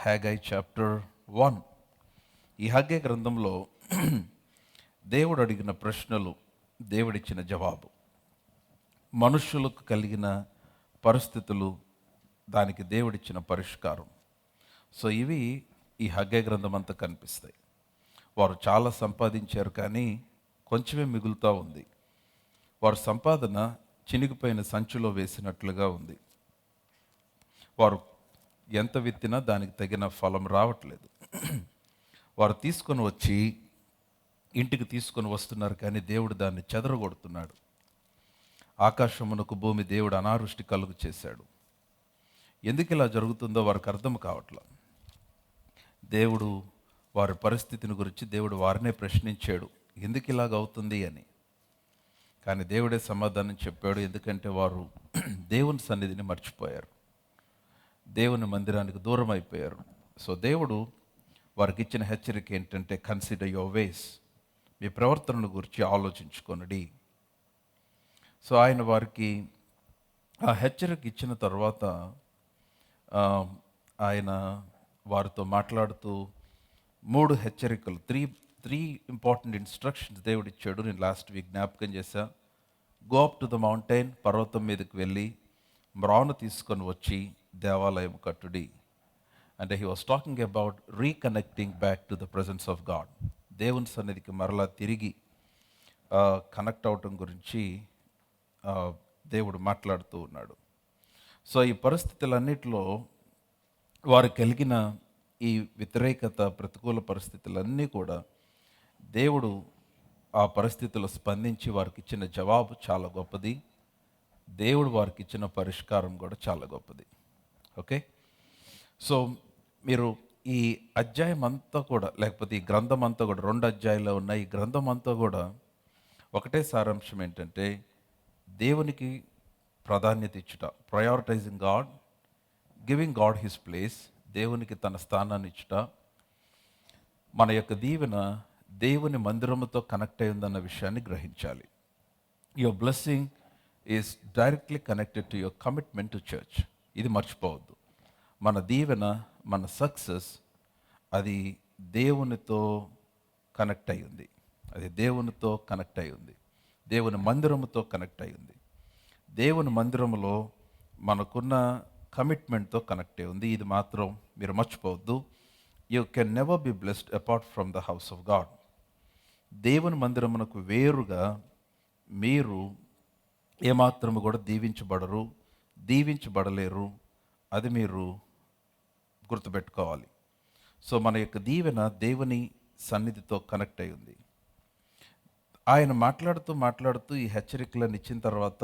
Haggai chapter 1. ఈ Haggai గ్రంథంలో దేవుడు అడిగిన ప్రశ్నలు, దేవుడిచ్చిన జవాబు, మనుషులకు కలిగిన పరిస్థితులు, దానికి దేవుడిచ్చిన పరిష్కారం. సో ఇవి ఈ హగ్గై గ్రంథం అంతా కనిపిస్తాయి. వారు చాలా సంపాదించారు, కానీ కొంచెమే మిగులుతూ ఉంది. వారి సంపాదన చినిగిపోయిన సంచిలో వేసినట్లుగా ఉంది. వారు ఎంత విత్తినా దానికి తగిన ఫలం రావట్లేదు. వారు తీసుకొని వచ్చి ఇంటికి తీసుకొని వస్తున్నారు, కానీ దేవుడు దాన్ని చెదరగొడుతున్నాడు. ఆకాశమునకు భూమి దేవుడు అనావృష్టి కలుగు చేశాడు. ఎందుకు ఇలా జరుగుతుందో వారికి అర్థం కావట్లా. దేవుడు వారి పరిస్థితిని గురించి దేవుడు వారినే ప్రశ్నించాడు, ఎందుకు ఇలాగ అవుతుంది అని. కానీ దేవుడే సమాధానం చెప్పాడు, ఎందుకంటే వారు దేవుని సన్నిధిని మర్చిపోయారు, దేవుని మందిరానికి దూరం అయిపోయారు. సో దేవుడు వారికి ఇచ్చిన హెచ్చరిక ఏంటంటే, కన్సిడర్ యువర్ వేస్, మీ ప్రవర్తనను గురించి ఆలోచించుకొనుడి. సో ఆయన వారికి ఆ హెచ్చరిక ఇచ్చిన తర్వాత ఆయన వారితో మాట్లాడుతూ 3 హెచ్చరికలు, త్రీ ఇంపార్టెంట్ ఇన్స్ట్రక్షన్స్ దేవుడు ఇచ్చాడు. నేను లాస్ట్ వీక్ జ్ఞాపకం చేశా. Go up to the mountain, పర్వతం మీదకి వెళ్ళి మ్రాను తీసుకొని వచ్చి దేవాలయం కట్టుడి. అంటే he was talking about reconnecting back to the presence of God. దేవుని సన్నిధికి మరలా తిరిగి కనెక్ట్ అవటం గురించి దేవుడు మాట్లాడుతూ ఉన్నాడు. సో ఈ పరిస్థితులన్నిటిలో వారు కలిగిన ఈ వ్యతిరేకత, ప్రతికూల పరిస్థితులన్నీ కూడా దేవుడు ఆ పరిస్థితుల్లో స్పందించి వారికి ఇచ్చిన జవాబు చాలా గొప్పది. దేవుడు వారికి ఇచ్చిన పరిష్కారం కూడా చాలా గొప్పది. ఓకే, సో మీరు ఈ అధ్యాయం అంతా కూడా, లేకపోతే ఈ గ్రంథం అంతా కూడా, 2 అధ్యాయాలు ఉన్న ఈ గ్రంథం అంతా కూడా ఒకటే సారాంశం ఏంటంటే, దేవునికి ప్రాధాన్యత ఇచ్చుట, prioritising God, giving God his place, దేవునికి తన స్థానాన్ని ఇచ్చుట. మన యొక్క దీవెన దేవుని మందిరముతో కనెక్ట్ అయి ఉందన్న విషయాన్ని గ్రహించాలి. Your blessing is directly connected to your commitment to church. ఇది మర్చిపోవద్దు. మన దీవెన, మన సక్సెస్, అది దేవునితో కనెక్ట్ అయి ఉంది. అది దేవునితో కనెక్ట్ అయి ఉంది, దేవుని మందిరముతో కనెక్ట్ అయి ఉంది. దేవుని మందిరములో మనకున్న కమిట్మెంట్తో కనెక్ట్ అయి ఉంది. ఇది మాత్రం మీరు మర్చిపోవద్దు. You can never be blessed apart from the house of God. దేవుని మందిరమునకు వేరుగా మీరు ఏమాత్రము కూడా దీవించబడరు, దీవించబడలేరు. అది మీరు గుర్తుపెట్టుకోవాలి. సో మన యొక్క దీవెన దేవుని సన్నిధితో కనెక్ట్ అయి ఉంది. ఆయన మాట్లాడుతూ ఈ హెచ్చరికలను ఇచ్చిన తర్వాత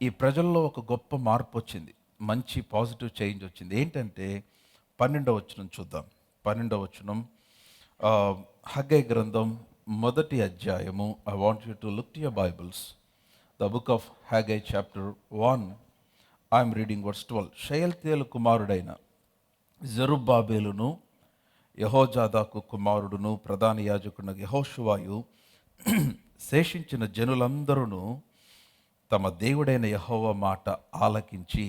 ఈ ప్రజల్లో ఒక గొప్ప మార్పు వచ్చింది, మంచి పాజిటివ్ చేంజ్ వచ్చింది. ఏంటంటే 12వ వచనం చూద్దాం. 12వ వచనం, హగ్గై గ్రంథం 1వ అధ్యాయము. I want you to look to your Bibles, the book of Haggai chapter 1. I'm reading verse 12. షయల్తీయేలు కుమారుడైన జెరుబ్బాబెలును, యెహోజాదాకు కుమారుడును, ప్రధాన యాజకుడు యెహోషువాయు, శేషించిన జనులందరూ తమ దేవుడైన యెహోవా మాట ఆలకించి,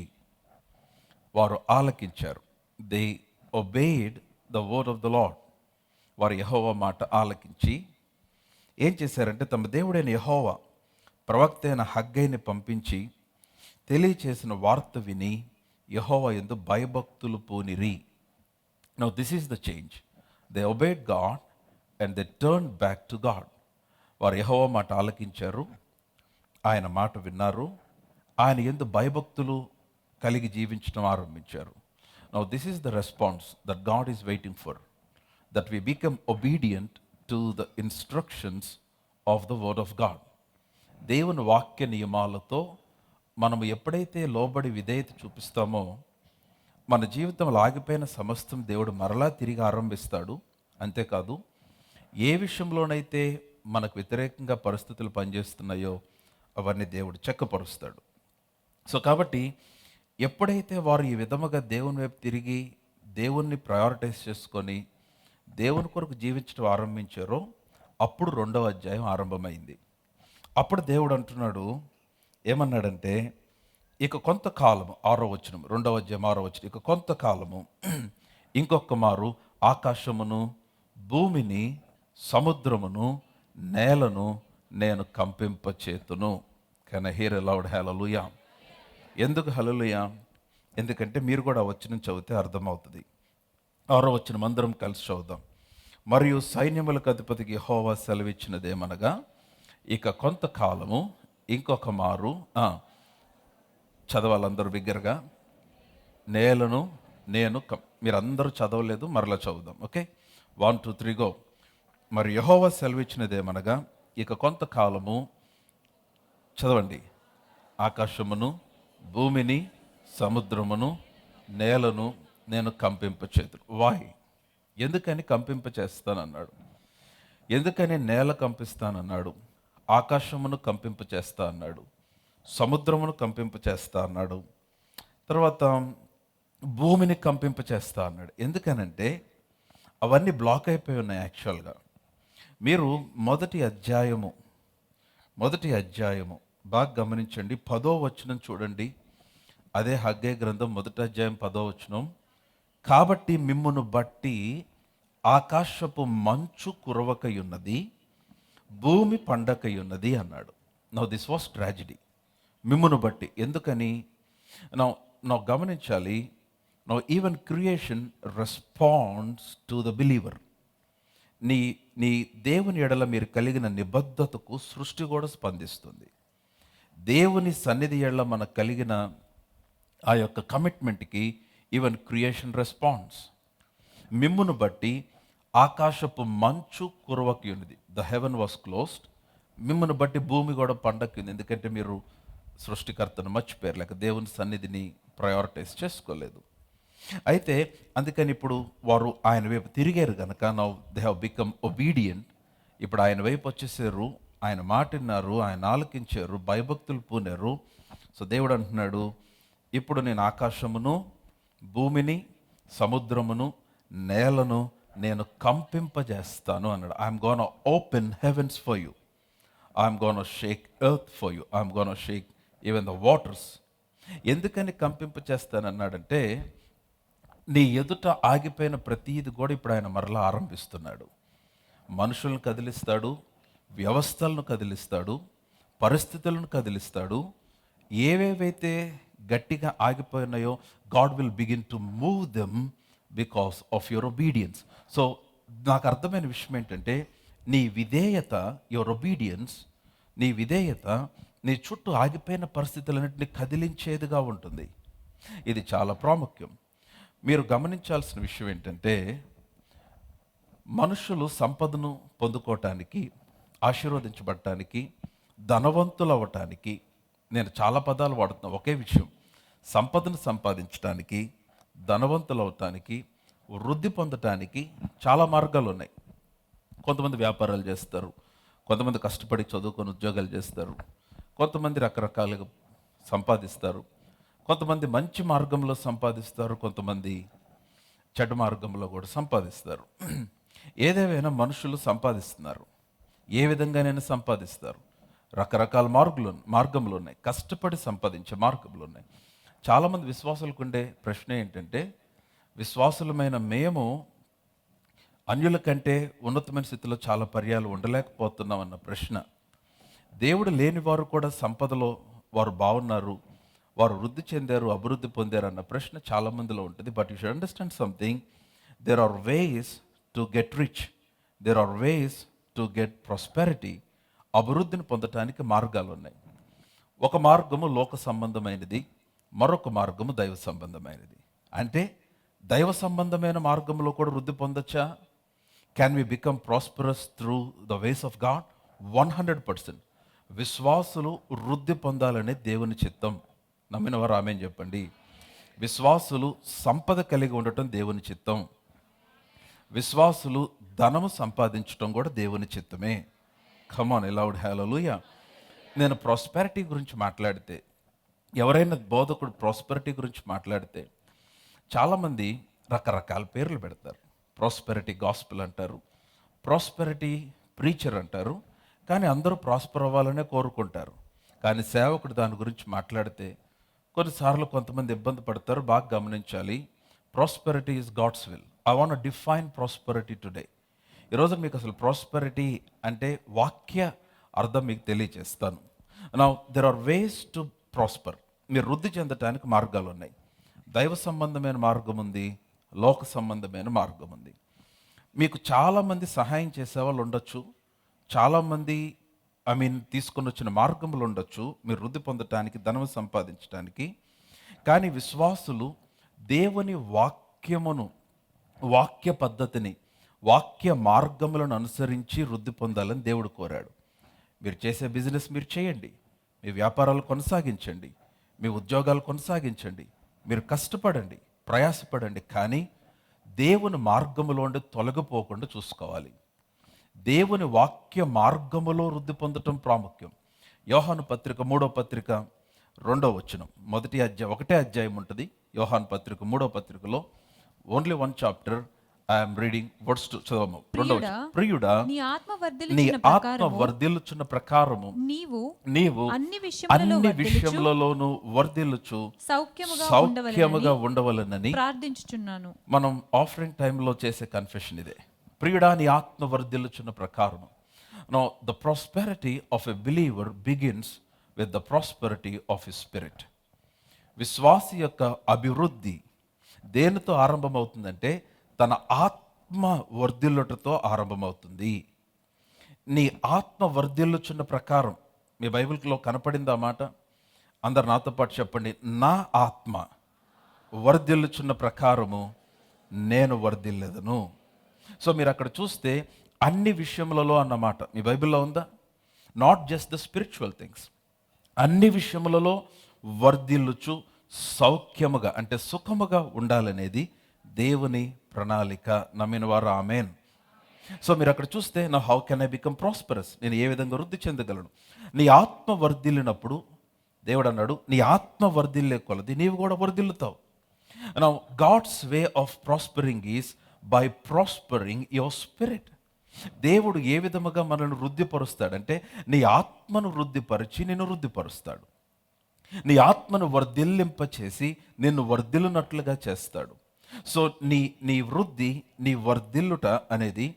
వారు ఆలకించారు. They obeyed the word of the lord. వారు యెహోవా మాట ఆలకించి ఏం చేశారంటే, తమ దేవుడైన యెహోవా ప్రవక్త అయిన హగ్గైని పంపించి తెలియచేసిన వార్త విని యెహోవా యందు భయభక్తులు పూనిరి. Now this is the change. They obeyed God and they turn back to God. వారు యెహోవా మాట ఆలకించారు, ఆయన మాట విన్నారు, ఆయన యందు భయభక్తులు కలిగి జీవించడం ఆరంభించారు. Now this is the response that God is waiting for, that we become obedient to the instructions of the word of God. దేవుని వాక్య నియమాలతో మనము ఎప్పుడైతే లోబడి విధేయత చూపిస్తామో, మన జీవితంలో ఆగిపోయిన సమస్తం దేవుడు మరలా తిరిగి ఆరంభిస్తాడు. అంతేకాదు, ఏ విషయంలోనైతే మనకు వ్యతిరేకంగా పరిస్థితులు పనిచేస్తున్నాయో అవన్నీ దేవుడు చక్కపరుస్తాడు. సో కాబట్టి ఎప్పుడైతే వారు ఈ విధముగా దేవుని వైపు తిరిగి దేవుణ్ణి ప్రయారిటైజ్ చేసుకొని దేవుని కొరకు జీవించడం ఆరంభించారో, అప్పుడు 2వ అధ్యాయం ఆరంభమైంది. అప్పుడు దేవుడు అంటున్నాడు, ఏమన్నాడంటే, ఇక కొంతకాలము, 6వ వచనం, 2వ అధ్యాయం 6వ వచనం, ఇక కొంతకాలము ఇంకొక మారు ఆకాశమును, భూమిని, సముద్రమును, నేలను నేను కంపింపచేతును. Can I hear a loud hallelujah? ఎందుకు హల్లెలూయా? ఎందుకంటే మీరు కూడా ఆ వచనం చదివితే అర్థమవుతుంది. 6వ వచనం అందరం కలిసి చదువుదాం. మరియు సైన్యములకు అధిపతికి యెహోవా సెలవిచ్చినదేమనగా, ఇక కొంతకాలము ఇంకొక మారు చదవాలందరూ బిగ్గరగా, నేలను నేను మీరందరూ చదవలేదు, మరలా చదువుదాం. Okay, 1 2 3 go. మరి యెహోవా సెలవిచ్చినదేమనగా, ఇక కొంతకాలము చదవండి, ఆకాశమును, భూమిని, సముద్రమును, నేలను నేను కంపింపచేతును. వాయ్? ఎందుకని కంపింపచేస్తానన్నాడు? ఎందుకని నేల కంపిస్తానన్నాడు? ఆకాశమును కంపింపచేస్తా అన్నాడు, సముద్రమును కంపింపచేస్తా అన్నాడు, తర్వాత భూమిని కంపింపచేస్తా అన్నాడు. ఎందుకనంటే అవన్నీ బ్లాక్ అయిపోయి ఉన్నాయి యాక్చువల్గా. మీరు మొదటి అధ్యాయము బాగా గమనించండి, 10వ వచనం చూడండి. అదే హగ్గై గ్రంథం 1వ అధ్యాయం 10వ వచనం. కాబట్టి మిమ్మును బట్టి ఆకాశపు మంచు కురవకయున్నది, భూమి పండకయున్నది అన్నాడు. Now this was tragedy. మిమ్మును బట్టి ఎందుకని? నౌ గమనించాలి. Now even creation responds to the believer. నీ దేవుని ఎడల మీరు కలిగిన నిబద్ధతకు సృష్టి కూడా స్పందిస్తుంది. దేవుని సన్నిధి ఎడల మనకు కలిగిన ఆ యొక్క కమిట్మెంట్కి ఈవెన్ క్రియేషన్ రెస్పాన్స్. మిమ్మును బట్టి ఆకాశపు మంచు కురవకి ఉన్నది, ద హెవెన్ వాస్ క్లోజ్డ్. మిమ్మును బట్టి భూమి కూడా పండక్కి ఉంది, ఎందుకంటే మీరు సృష్టికర్తను మర్చిపోయారు, లేక దేవుని సన్నిధిని ప్రయారిటైజ్ చేసుకోలేదు. అయితే అందుకని ఇప్పుడు వారు ఆయన వైపు తిరిగారు కనుక, now they have become obedient. ఇప్పుడు ఆయన వైపు వచ్చేసారు, ఆయన మాట విన్నారు, ఆయన ఆలకించారు, భయభక్తులు పూనారు. సో దేవుడు అంటున్నాడు, ఇప్పుడు నేను ఆకాశమును, భూమిని, సముద్రమును, నేలను నేను కంపింపజేస్తాను అన్నాడు. I'm gonna open heavens for you, I'm gonna shake earth for you, I'm gonna shake even the waters. ఎందుకని కంపింపచేస్తానన్నాడంటే, నీ ఎదుట ఆగిపోయిన ప్రతీది కూడా ఇప్పుడు ఆయన మరలా ఆరంభిస్తున్నాడు. మనుషులను కదిలిస్తాడు, వ్యవస్థలను కదిలిస్తాడు, పరిస్థితులను కదిలిస్తాడు. ఏవేవైతే గట్టిగా ఆగిపోయినాయో God will begin to move them because of your obedience. So నాకు అర్థమైన విషయం ఏంటంటే, నీ విధేయత, యువర్ ఒబీడియన్స్, నీ విధేయత నీ చుట్టూ ఆగిపోయిన పరిస్థితులన్నింటినీ కదిలించేదిగా ఉంటుంది. ఇది చాలా ప్రాముఖ్యం. మీరు గమనించాల్సిన విషయం ఏంటంటే, మనుషులు సంపదను పొందుకోవటానికి, ఆశీర్వదించబడటానికి, ధనవంతులు అవ్వటానికి, నేను చాలా పదాలు వాడుతున్నా ఒకే విషయం, సంపదను సంపాదించడానికి, ధనవంతులు అవటానికి, వృద్ధి పొందటానికి చాలా మార్గాలు ఉన్నాయి. కొంతమంది వ్యాపారాలు చేస్తారు, కొంతమంది కష్టపడి చదువుకొని ఉద్యోగాలు చేస్తారు, కొంతమంది రకరకాలుగా సంపాదిస్తారు, కొంతమంది మంచి మార్గంలో సంపాదిస్తారు, కొంతమంది చెడ్డ మార్గంలో కూడా సంపాదిస్తారు. ఏదేమైనా మనుషులు సంపాదిస్తున్నారు, ఏ విధంగానైనా సంపాదిస్తారు. రకరకాల మార్గములు ఉన్నాయి, కష్టపడి సంపాదించే మార్గములు ఉన్నాయి. చాలామంది విశ్వాసులకు ఉండే ప్రశ్న ఏంటంటే, విశ్వాసులమైన మేము అన్యుల కంటే ఉన్నతమైన స్థితిలో చాలా పర్యాలు ఉండలేకపోతున్నాం అన్న ప్రశ్న. దేవుడు లేని వారు కూడా సంపదలో వారు బాగున్నారు, వారు వృద్ధి చెందారు, అభివృద్ధి పొందారు అన్న ప్రశ్న చాలామందిలో ఉంటుంది. But you should understand something, there are ways to get rich, there are ways to get prosperity. అభివృద్ధిని పొందటానికి మార్గాలు ఉన్నాయి. ఒక మార్గము లోక సంబంధమైనది, మరొక మార్గము దైవ సంబంధమైనది. అంటే దైవ సంబంధమైన మార్గంలో కూడా వృద్ధి పొందొచ్చా? Can we become prosperous through the ways of God? 100%. విశ్వాసులు వృద్ధి పొందాలనే దేవుని చిత్తం. నమ్మిన వారు ఆమేన్ చెప్పండి. విశ్వాసులు సంపద కలిగి ఉండటం దేవుని చిత్తం. విశ్వాసులు ధనము సంపాదించడం కూడా దేవుని చిత్తమే. కమ్ ఆన్, లౌడ్ హల్లెలూయా. నేను ప్రాస్పెరిటీ గురించి మాట్లాడితే, ఎవరైనా బోధకుడు ప్రాస్పెరిటీ గురించి మాట్లాడితే, చాలామంది రకరకాల పేర్లు పెడతారు. ప్రాస్పెరిటీ గాస్పెల్ అంటారు, ప్రాస్పెరిటీ ప్రీచర్ అంటారు. కానీ అందరూ ప్రాస్పర్ అవ్వాలనే కోరుకుంటారు. కానీ సేవకుడు దాని గురించి మాట్లాడితే కొన్నిసార్లు కొంతమంది ఇబ్బంది పడతారు. బాగా గమనించాలి. Prosperity is God's will. I want define prosperity today. ఈరోజు మీకు అసలు ప్రాస్పెరిటీ అంటే వాక్య అర్థం మీకు తెలియజేస్తాను. Now there are ways to prosper. మీరు వృద్ధి చెందటానికి మార్గాలు ఉన్నాయి. దైవ సంబంధమైన మార్గం ఉంది, లోక సంబంధమైన మార్గం ఉంది. మీకు చాలామంది సహాయం చేసేవాళ్ళు ఉండొచ్చు, చాలామంది తీసుకొని వచ్చిన మార్గములు ఉండొచ్చు మీరు వృద్ధి పొందటానికి, ధనం సంపాదించడానికి. కానీ విశ్వాసులు దేవుని వాక్యమును, వాక్య పద్ధతిని, వాక్య మార్గములను అనుసరించి వృద్ధి పొందాలని దేవుడు కోరాడు. మీరు చేసే బిజినెస్ మీరు చేయండి, మీ వ్యాపారాలు కొనసాగించండి, మీ ఉద్యోగాలు కొనసాగించండి, మీరు కష్టపడండి, ప్రయాసపడండి, కానీ దేవుని మార్గములోండి తొలగిపోకుండా చూసుకోవాలి. దేవుని వాక్య మార్గములో వృద్ధి పొందటం ప్రాముఖ్యం. యోహాను పత్రిక 3వ పత్రిక 2వ వచనం, ఒకటే అధ్యాయం ఉంటుంది. యోహాను పత్రిక 3వ పత్రికలో only 1 chapter. I'm reading words to చదవము. 2వ వచనం. ప్రియుడా, నీ ఆత్మ వర్ధిల్లుచున్న ప్రకారము నీవు అన్ని విషయములలోనూ వర్ధిల్లుచు సౌఖ్యముగా ఉండవలెనని ప్రార్థించుచున్నాను. మనం ఆఫరింగ్ టైంలో చేసే కన్ఫెషన్ ఇదే. ప్రియుడా, నీ ఆత్మ వర్ధిల్లుచున్న ప్రకారము. Know the prosperity of a believer begins with the prosperity of his spirit. విశ్వాసి యొక్క అభివృద్ధి దేనితో ఆరంభమవుతుందంటే తన ఆత్మ వర్ధిల్లుటతో ఆరంభమవుతుంది. నీ ఆత్మ వర్ధిల్లుచున్న ప్రకారం, మీ బైబిల్లో కనపడింది ఆ మాట? అందరు నాతో పాటు చెప్పండి. నా ఆత్మ వర్ధిల్లుచున్న ప్రకారము నేను వర్ధిల్లెదను. సో మీరు అక్కడ చూస్తే అన్ని విషయములలో అన్నమాట మీ బైబిల్లో ఉందా? Not just the spiritual things, అన్ని విషయములలో వర్ధిల్లుచు సౌఖ్యముగా అంటే సుఖముగా ఉండాలనేది దేవుని ప్రణాళిక. నమ్మిన వారు ఆమేన్. సో మీరు అక్కడ చూస్తే నా how can I become prosperous, నేను ఏ విధంగా వృద్ధి చెందగలను? నీ ఆత్మ వర్ధిల్లినప్పుడు దేవుడు అన్నాడు, నీ ఆత్మ వర్ధిల్లే కొలది నీవు కూడా వర్ధిల్లుతావు. Now God's way of prospering is by prospering your spirit. దేవుడు ఏ విధముగా మనల్ని వృద్ధిపరుస్తాడంటే నీ ఆత్మను వృద్ధిపరిచి నిన్ను వృద్ధిపరుస్తాడు. నీ ఆత్మను వర్ధిల్లింపచేసి నిన్ను వర్ధిల్లునట్లుగా చేస్తాడు. సో నీ వృద్ధి, నీ వర్ధిల్లుట అనేది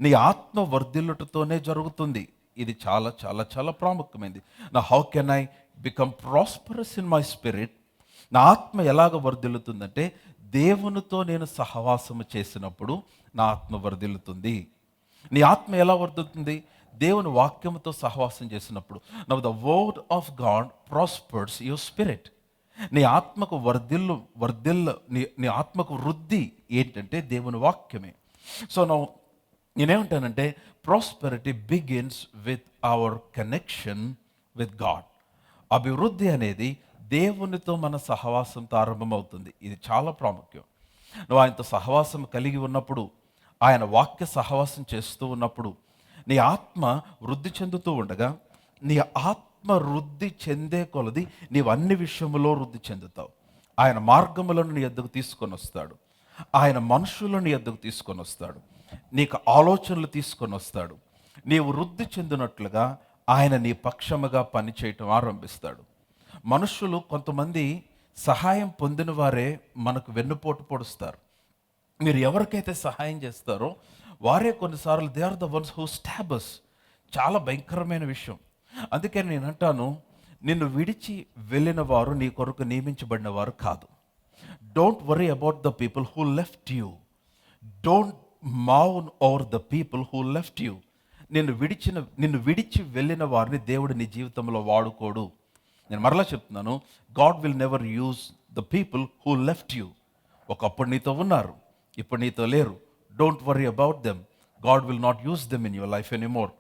నీ ఆత్మ వర్ధిల్లుటతోనే జరుగుతుంది. ఇది చాలా చాలా చాలా ప్రాముఖ్యమైనది. నా how can I become prosperous in my spirit? నా ఆత్మ ఎలాగ వర్ధిల్లుతుందంటే దేవునితో నేను సహవాసము చేసినప్పుడు నా ఆత్మ వర్ధిల్లుతుంది. నీ ఆత్మ ఎలా వర్ధిల్లుతుంది? దేవుని వాక్యముతో సహవాసం చేసినప్పుడు. Now the word of God prospers your spirit. నీ ఆత్మకు నీ ఆత్మకు వృద్ధి ఏంటంటే దేవుని వాక్యమే. సో నేనేమంటానంటే prosperity begins with our connection with God. అభివృద్ధి అనేది దేవునితో మన సహవాసంతో ఆరంభమవుతుంది. ఇది చాలా ప్రాముఖ్యం. నువ్వు ఆయనతో సహవాసం కలిగి ఉన్నప్పుడు, ఆయన వాక్య సహవాసం చేస్తూ ఉన్నప్పుడు నీ ఆత్మ వృద్ధి చెందుతూ ఉండగా, నీ ఆత్మ వృద్ధి చెందే కొలది నీవు అన్ని విషయములో వృద్ధి చెందుతావు. ఆయన మార్గములను నీ యొద్దకు తీసుకొని వస్తాడు, ఆయన మనుషులను నీ యొద్దకు తీసుకొని వస్తాడు, నీకు ఆలోచనలు తీసుకొని వస్తాడు. నీవు వృద్ధి చెందినట్లుగా ఆయన నీ పక్షముగా పనిచేయటం ఆరంభిస్తాడు. మనుషులు కొంతమంది సహాయం పొందిన వారే మనకు వెన్నుపోటు పొడుస్తారు. మీరు ఎవరికైతే సహాయం చేస్తారో వారే కొన్నిసార్లు they are the ones who stab us. చాలా భయంకరమైన విషయం. అందుకే నేను అంటాను, నిన్ను విడిచి వెళ్ళిన వారు నీ కొరకు నియమించబడిన వారు కాదు. Don't worry about the people who left you. Don't మౌన్ over the people who left you. నిన్ను విడిచి వెళ్ళిన వారిని దేవుడు నీ జీవితంలో వాడుకోడు. నేను మరలా చెప్తున్నాను, God will never use the people who left you. ఒకప్పుడు నీతో ఉన్నారు, ఇప్పుడు నీతో లేరు. Don't worry about them. God will not use them in your life anymore.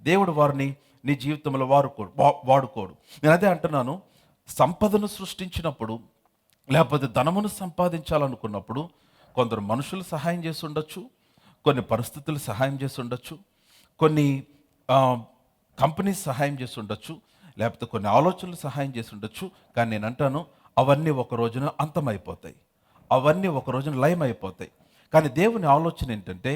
దేవుడు వారిని నీ జీవితంలో వాడుకోడు. నేను అదే అంటున్నాను, సంపదను సృష్టించినప్పుడు లేకపోతే ధనమును సంపాదించాలనుకున్నప్పుడు కొందరు మనుషులు సహాయం చేసి ఉండొచ్చు, కొన్ని పరిస్థితులు సహాయం చేసి ఉండొచ్చు, కొన్ని కంపెనీస్ సహాయం చేసి ఉండొచ్చు, లేకపోతే కొన్ని ఆలోచనలు సహాయం చేసి ఉండొచ్చు. కానీ నేను అంటాను, అవన్నీ ఒక రోజున అంతమైపోతాయి, అవన్నీ ఒక రోజున లయం అయిపోతాయి. కానీ దేవుని ఆలోచన ఏంటంటే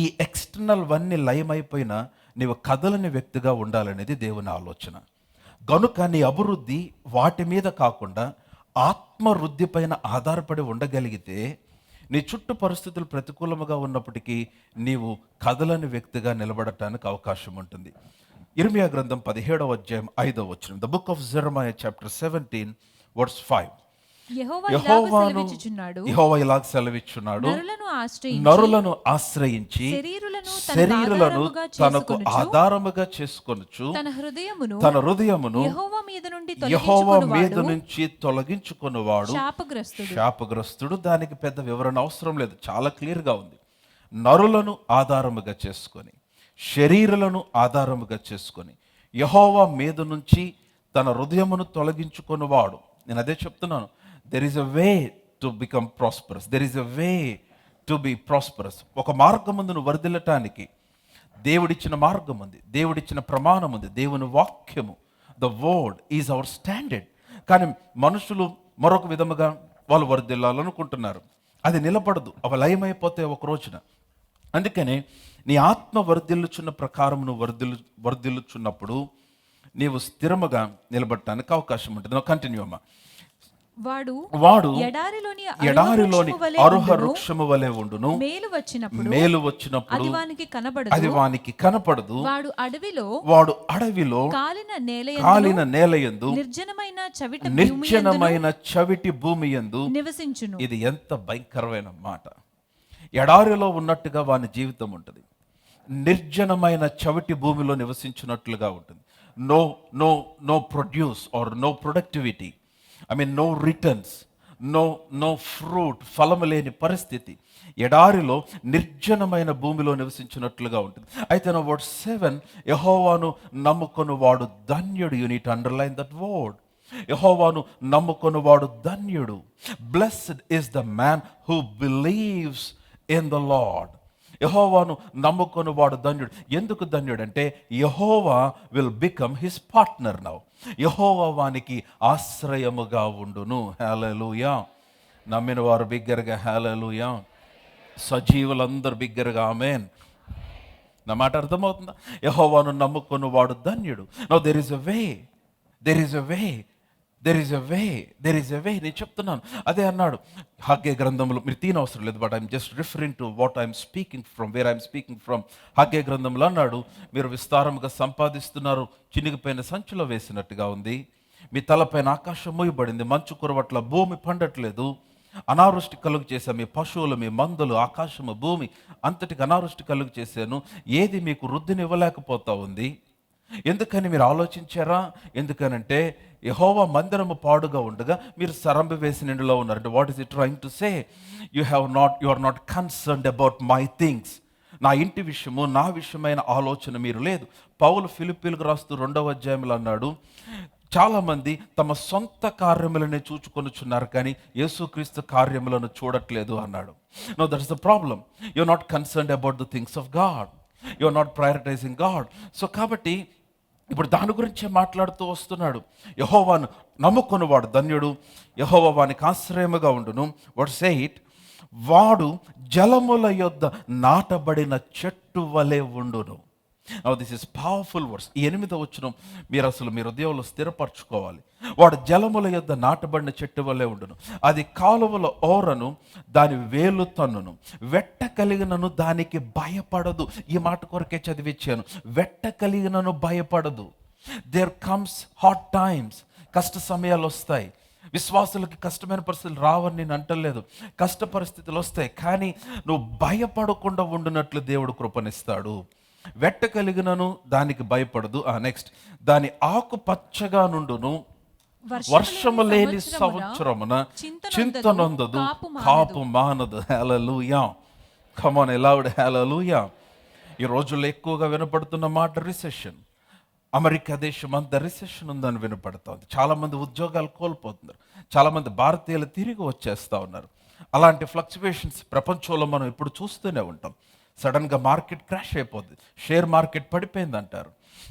ఈ ఎక్స్టర్నల్ వన్నీ లయం అయిపోయినా నీవు కదలని వ్యక్తిగా ఉండాలనేది దేవుని ఆలోచన. గనుక నీ అభివృద్ధి వాటి మీద కాకుండా ఆత్మవృద్ధి పైన ఆధారపడి ఉండగలిగితే నీ చుట్టూ పరిస్థితులు ప్రతికూలముగా ఉన్నప్పటికీ నీవు కదలని వ్యక్తిగా నిలబడటానికి అవకాశం ఉంటుంది. ఇర్మియా గ్రంథం 17వ అధ్యాయం 5వ వచనం. The book of Jeremiah chapter 17 verse 5. యెహోవా ఇలాగ సెలవిచ్చున్నాడు, నరులను ఆశ్రయించి శరీరులను తనకు ఆధారముగా చేసుకొనుచు తన హృదయమును యెహోవా మీద నుంచి తొలగించుకొనువాడు శాపగ్రస్తుడు. దానికి పెద్ద వివరణ అవసరం లేదు, చాలా క్లియర్గా ఉంది. నరులను ఆధారముగా చేసుకొని, శరీరులను ఆధారముగా చేసుకొని యెహోవా మీద నుంచి తన హృదయమును తొలగించుకొనువాడు. నేను అదే చెప్తున్నాను. There is a way to become prosperous. There is a way to be prosperous. ఒక మార్గమందు నువ్వు వర్ధిల్లటానికి దేవుడిచ్చిన మార్గం ఉంది, దేవుడిచ్చిన ప్రమాణం ఉంది, దేవుని వాక్యము. The word is our standard. కానీ మనుషులు మరొక విధముగా వాళ్ళు వర్ధిల్లాలనుకుంటున్నారు. అది నిలబడదు, అవి లయమైపోతే ఒక రోజున. అందుకనే నీ ఆత్మ వర్ధిల్లుచున్న ప్రకారం నువ్వు వర్ధిల్లుచున్నప్పుడు నీవు స్థిరముగా నిలబడటానికి అవకాశం ఉంటుంది. కంటిన్యూ అమ్మా. వాడు ఎడారిలోని అరుహ వృక్షము వలె ఉండును. మేలు వచ్చినప్పుడు అది వానికి కనపడదు. వాడు అడవిలో కాలిన నేలయందు నిర్జనమైన చవిటి భూమి యందు నివసించును. ఇది ఎంత భయంకరమైన మాట. ఎడారిలో ఉన్నట్టుగా వాని జీవితం ఉంటుంది, నిర్జనమైన చవిటి భూమిలో నివసించినట్లుగా ఉంటుంది. No no no produce or no productivity, no returns, no fruit, ఫలము లేని పరిస్థితి. ఎడారిలో నిర్జనమైన భూమిలో నివసించినట్లుగా ఉంటుంది. అయితే నా వర్డ్ 7, యెహోవాను నమ్ముకొని వాడు ధన్యుడు. You need to underline that word. యెహోవాను నమ్ముకొని వాడు ధన్యుడు. Blessed is the man who believes in the Lord. యెహోవాను నమ్ముకొని వాడు ధన్యుడు. ఎందుకు ధన్యుడు అంటే యెహోవా will become his partner now. యెహోవా వానికి ఆశ్రయముగా ఉండును. హల్లెలూయా. నమ్మిన వారు బిగ్గరగా హల్లెలూయా. సజీవులందరూ బిగ్గరగా ఆమేన్. నా మాట అర్థమవుతుందా? యెహోవాను నమ్ముకొని వాడు ధన్యుడు. నౌ దెర్ ఇస్ ఎ వే. నేను చెప్తున్నాను, అదే అన్నాడు హగ్గై గ్రంథంలో. మీరు తీనవసరం లేదు, but I'm just referring to what I'm speaking from, where I'm speaking from. Haggai గ్రంథంలో అన్నాడు, మీరు విస్తారముగా సంపాదిస్తున్నారు, చినిగిపోయిన సంచిలో వేసినట్టుగా ఉంది. మీ తలపైన ఆకాశం మూయబడింది, మంచు కురవట్ల భూమి పండట్లేదు, అనావృష్టి కలుగు చేశాను. మీ పశువులు, మీ మందులు, ఆకాశము, భూమి అంతటికి అనావృష్టి కలుగు చేశాను. ఏది మీకు వృద్ధిని ఇవ్వలేకపోతా ఉంది. ఎందుకని మీరు ఆలోచించారా? ఎందుకనంటే యెహోవా మందిరము పాడుగా ఉండగా మీరు సరంబి వేసిన ఇంటిలో ఉన్నారంటే what is it trying to say? You are not concerned about my things. నా ఇంటి విషయము, నా విషయమైన ఆలోచన మీరు లేదు. పౌలు ఫిలిప్పీలకు రాస్తూ 2వ అధ్యాయంలో అన్నాడు, చాలామంది తమ సొంత కార్యములనే చూచుకొనుచున్నారు కానీ యేసుక్రీస్తు కార్యములను చూడట్లేదు అన్నాడు. No, that is the problem. You are not concerned about the things of God. You are not prioritising God. So కాబట్టి ఇప్పుడు దాని గురించే మాట్లాడుతూ వస్తున్నాడు. యెహోవాను నమ్ముకొని వాడు ధన్యుడు, యెహోవా వానికి ఆశ్రయముగా ఉండును. వర్స్ 8, వాడు జలముల యొద్ద నాటబడిన చెట్టు వలె ఉండును. Now this is powerful verse. ఈ 8వ వచనం మీరు హృదయంలో స్థిరపరచుకోవాలి. వాడు జలముల యొద్ద నాటబడిన చెట్టు వలె ఉండును, అది కాలువల ఓరను, దాని వేలు తన్నును, వెట్ట కలిగినను దానికి భయపడదు. ఈ మాట కొరకే చదివించాను. వెట్ట కలిగినను భయపడదు. There comes hard times. కష్ట సమయాలు వస్తాయి. విశ్వాసులకి కష్టమైన పరిస్థితులు రావని నేను అంటలేదు, కష్ట పరిస్థితులు వస్తాయి. కానీ నువ్వు భయపడకుండా ఉండునట్లు దేవుడు కృపనిస్తాడు. వెట్ట కలిగినను దానికి భయపడదు. నెక్స్ట్, దాని ఆకు పచ్చగా నుండును, వర్షము లేని సంవత్సరమున చింతనొందదు, కాపు మానదు. హల్లెలూయా. కమ్ ఆన్, లౌడ్ హల్లెలూయా. ఈ రోజుల్లో ఎక్కువగా వినపడుతున్న మాట రిసెషన్. అమెరికా దేశం అంతా రిసెషన్ ఉందని వినపడుతుంది. చాలామంది ఉద్యోగాలు కోల్పోతున్నారు, చాలామంది భారతీయులు తిరిగి వచ్చేస్తూ ఉన్నారు. అలాంటి ఫ్లక్చువేషన్స్ ప్రపంచంలో మనం ఇప్పుడు చూస్తూనే ఉంటాం. సడన్గా మార్కెట్ క్రాష్ అయిపోద్ది, షేర్ మార్కెట్ పడిపోయింది అంటారు,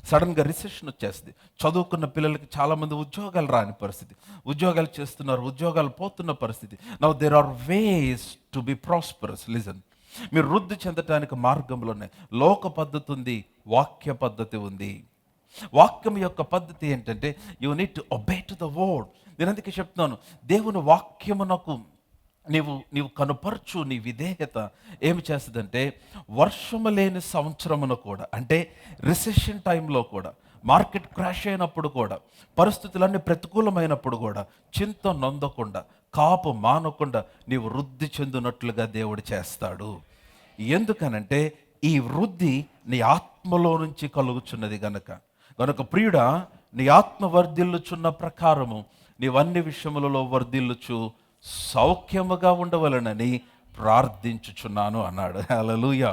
సడన్గా రిసెషన్ వచ్చేస్తుంది. చదువుకున్న పిల్లలకి చాలామంది ఉద్యోగాలు రాని పరిస్థితి, ఉద్యోగాలు చేస్తున్నారు, ఉద్యోగాలు పోతున్న పరిస్థితి. Now there are ways to be prosperous. Listen, మీరు వృద్ధి చెందటానికి మార్గంలోనే లోక పద్ధతి ఉంది, వాక్య పద్ధతి ఉంది. వాక్యం యొక్క పద్ధతి ఏంటంటే you need to obey to the word. నేను అందుకే చెప్తున్నాను, దేవుని వాక్యమునకు నీవు కనుపరచు నీ విధేయత ఏమి చేస్తుందంటే, వర్షము లేని సంవత్సరమున కూడా, అంటే రిసెషన్ టైంలో కూడా, మార్కెట్ క్రాష్ అయినప్పుడు కూడా, పరిస్థితులన్నీ ప్రతికూలమైనప్పుడు కూడా చింత నొందకుండా, కాపు మానకుండా నీవు వృద్ధి చెందినట్లుగా దేవుడు చేస్తాడు. ఎందుకనంటే ఈ వృద్ధి నీ ఆత్మలో నుంచి కలుగుచున్నది గనుక ప్రియుడా, నీ ఆత్మ వర్ధిల్లుచున్న ప్రకారము నీవన్ని విషయములలో వర్ధిల్లుచు సౌఖ్యముగా ఉండవలనని ప్రార్థించుచున్నాను అన్నాడు. హల్లెలూయా.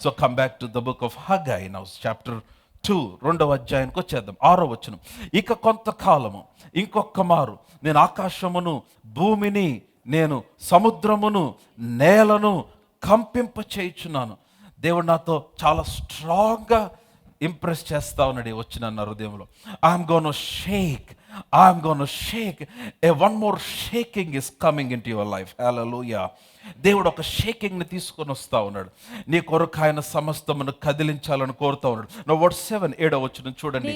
So come back to the book of Haggai now, chapter 2, 2వ అధ్యాయానికి వచ్చేద్దాం. 6వ వచనం. ఇక కొంతకాలము ఇంకొక మారు నేను ఆకాశమును భూమిని, నేను సముద్రమును నేలను కంపింప చేయుచున్నాను. దేవుడు నాతో చాలా స్ట్రాంగ్గా ఇంప్రెస్ చేస్తా ఉన్నాడు వచ్చిన నా హృదయంలో. I'm gonna shake. One more shaking is coming into your life. హల్లెలూయా. దేవుడు ఒక షేకింగ్ని తీసుకొని వస్తా ఉన్నాడు. నీ కొరకు ఆయన సమస్తమును కదిలించాలని కోరుతా ఉన్నాడు. నా వర్స్ 7, 7వ వచనం చూడండి.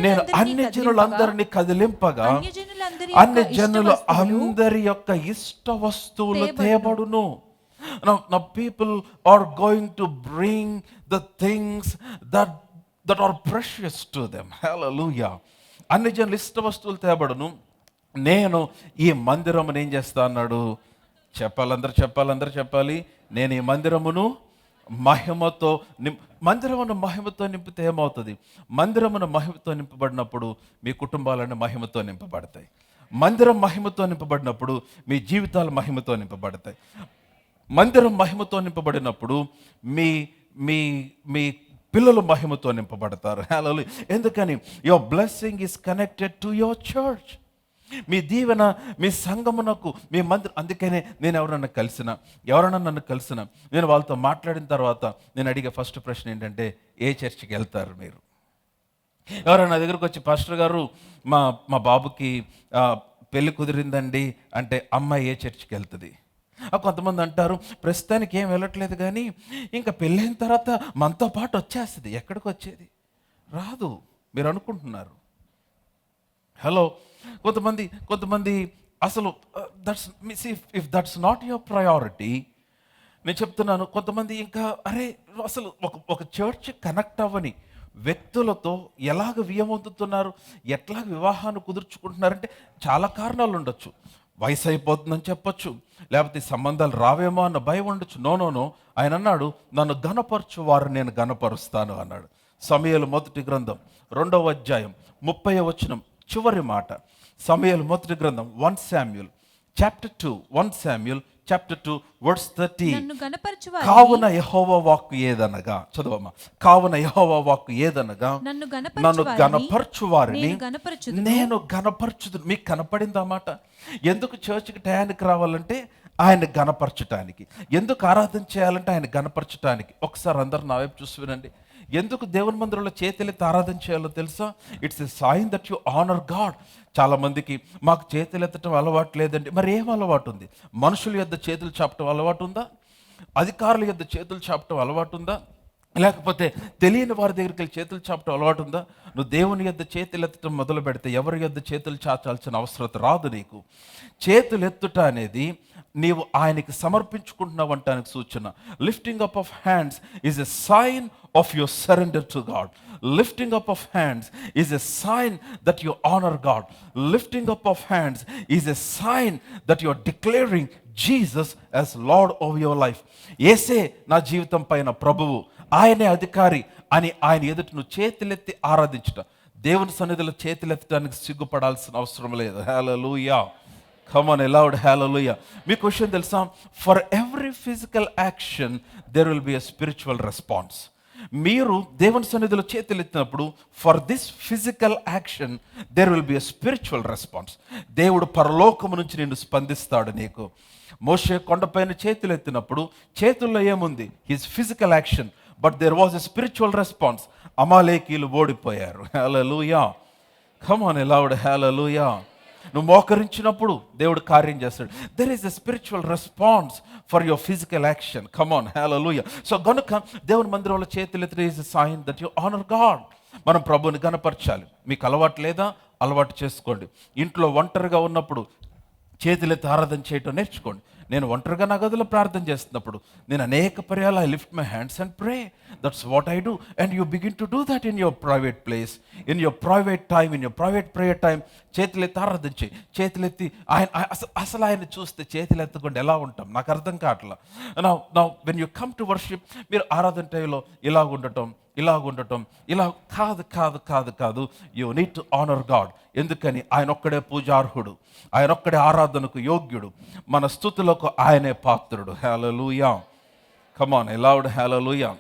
నేను అన్ని జనులందరినీ కదిలింపగా అన్ని జనులు అందరి యొక్క ఇష్ట వస్తువులు తేబడును. Now people are going to bring the things that are precious to them. Hallelujah. అన్ని జనులు ఇష్ట వస్తువులు తేబడును. నేను ఈ మందిరమును ఏం చేస్తా అన్నాడు? అందరూ చెప్పాలి. నేను ఈ మందిరమును మహిమతో నింపితే ఏమవుతుంది? మందిరమును మహిమతో నింపబడినప్పుడు మీ కుటుంబాలను మహిమతో నింపబడతాయి. మందిరం మహిమతో నింపబడినప్పుడు మీ జీవితాలు మహిమతో నింపబడతాయి. మందిరం మహిమతో నింపబడినప్పుడు మీ మీ మీ పిల్లలు మహిమతో నింపబడతారు. హల్లెలూయా. ఎందుకని? Your blessing is connected to your church. మీ దీవెన మీ సంఘమునకు, మీ మందిరం. అందుకనే నేను ఎవరన్నా నన్ను కలిసిన నేను వాళ్ళతో మాట్లాడిన తర్వాత నేను అడిగే ఫస్ట్ ప్రశ్న ఏంటంటే, ఏ చర్చికి వెళ్తారు మీరు? ఎవరైనా నా దగ్గరకు వచ్చి, పాస్టర్ గారు మా బాబుకి పెళ్ళి కుదిరిందండి అంటే, అమ్మాయి ఏ చర్చికి వెళ్తుంది? కొంతమంది అంటారు, ప్రస్తుతానికి ఏం వెళ్ళట్లేదు, కానీ ఇంకా పెళ్ళైన తర్వాత మనతో పాటు వచ్చేస్తుంది. ఎక్కడికి వచ్చేది? రాదు. మీరు అనుకుంటున్నారు. హలో. కొంతమంది అసలు if that's not your priority, నేను చెప్తున్నాను. కొంతమంది ఇంకా అసలు ఒక చర్చ్ కనెక్ట్ అవ్వని వ్యక్తులతో ఎలాగ వియమొందుతున్నారు, ఎట్లాగ వివాహాన్ని కుదుర్చుకుంటున్నారంటే చాలా కారణాలు ఉండొచ్చు. వయసు అయిపోతుందని చెప్పొచ్చు, లేకపోతే సంబంధాలు రావేమో అన్న భయం ఉండొచ్చు. నో. ఆయన అన్నాడు, నన్ను గణపరచు వారు నేను గణపరుస్తాను అన్నాడు. సమూయేలు మొదటి గ్రంథం 2వ అధ్యాయం 30వ వచనం చివరి మాట. సమూయేలు మొదటి గ్రంథం 1 Samuel chapter 2 verse 13. కావున యెహోవా వాక్కు ఏదనగా, చదవమ్మా. కావున యెహోవా వాక్కు ఏదనగా, నన్ను గణపరచు వారిని నేను గణపరచుదును. మీకు కనపడిందా మాట? ఎందుకు చర్చికి టయానికి రావాలంటే ఆయన గణపరచటానికి. ఎందుకు ఆరాధన చేయాలంటే ఆయన గణపరచటానికి. ఒకసారి అందరు నా వైపు చూసి వినండి. ఎందుకు దేవుని మందిరంలో చేతులెత్తి ఆరాధన చేయాలో తెలుసా? It's a sign that you honour God. చాలామందికి మాకు చేతులెత్తటం అలవాటు లేదండి. మరి ఏం అలవాటు ఉంది? మనుషుల యొద్ద చేతులు చాపటం అలవాటు ఉందా? అధికారుల యొద్ద చేతులు చాపటం అలవాటు ఉందా? లేకపోతే తెలియని వారి దగ్గరికి వెళ్ళి చేతులు చాపటం అలవాటు ఉందా? నువ్వు దేవుని యొద్ద చేతులు ఎత్తటం మొదలు పెడితే ఎవరి యొద్ద చేతులు చాచాల్సిన అవసరం రాదు నీకు. చేతులు ఎత్తుట అనేది నీవు ఆయనకి సమర్పించుకుంటున్నావు అంటానికి సూచన. Lifting up of hands is a sign of your surrender to God. Lifting up of hands is a sign that you honor God. Lifting up of hands is a sign that you are declaring Jesus as Lord of your life. యేసే నా జీవితం పైన ప్రభువు, ఆయనే అధికారి అని ఆయన ఎదుట నువ్వు చేతులెత్తి ఆరాధించుట. దేవుని సన్నిధిలో చేతులెత్తడానికి సిగ్గుపడాల్సిన అవసరం లేదు. హల్లెలూయా. Come on, loud hallelujah. Me question తెలుసా? For every physical action there will be a spiritual response. మీరు దేవుని సన్నిధిలో చేతులు ఎత్తినప్పుడు for this physical action there will be a spiritual response. దేవుడు పరలోకము నుంచి నిన్ను స్పందిస్తాడు. నీకు మోషే కొండపైన చేతులు ఎత్తినప్పుడు చేతుల్లో ఏముంది? His physical action, but there was a spiritual response. అమాలేకీలు ఓడిపోయారు. హల్లెలూయా. Come on loud hallelujah. నువ్వు మోకరించినప్పుడు దేవుడు కార్యం చేస్తాడు. There is a spiritual response for your physical action. Come on hallelujah. So గనుక దేవుని మందిరంలో చేతులెత్తి is a sign that you honour God. మనం ప్రభువుని గణపరచాలి. మీకు అలవాటు లేదా? అలవాటు చేసుకోండి. ఇంట్లో ఒంటరిగా ఉన్నప్పుడు చేతులెత్తి ఆరాధన చేయటం నేర్చుకోండి. నేను ఒంటరిగా నా గదిలో ప్రార్థన చేస్తున్నప్పుడు నేను అనేక పర్యాలు I lift my hands and pray. That's what I do. And you begin to do that in your private place, in your private time, in your private prayer time. చేతులెత్తి ఆరాధించి, చేతులెత్తి ఆయన అసలు ఆయన చూస్తే చేతులెత్తకుండా ఎలా ఉంటాం నాకు అర్థం కావట్లా. నా when you come to worship, మీరు ఆరాధన టైంలో ఇలాగుండటం, ఇలా కాదు. You need to honour God. ఎందుకని ఆయన ఒక్కడే పూజార్హుడు, ఆయన ఒక్కడే ఆరాధనకు యోగ్యుడు, మన స్తుతులకు ఆయనే పాత్రుడు. హల్లెలూయా. కమ్ ఆన్ లౌడ్ హల్లెలూయా.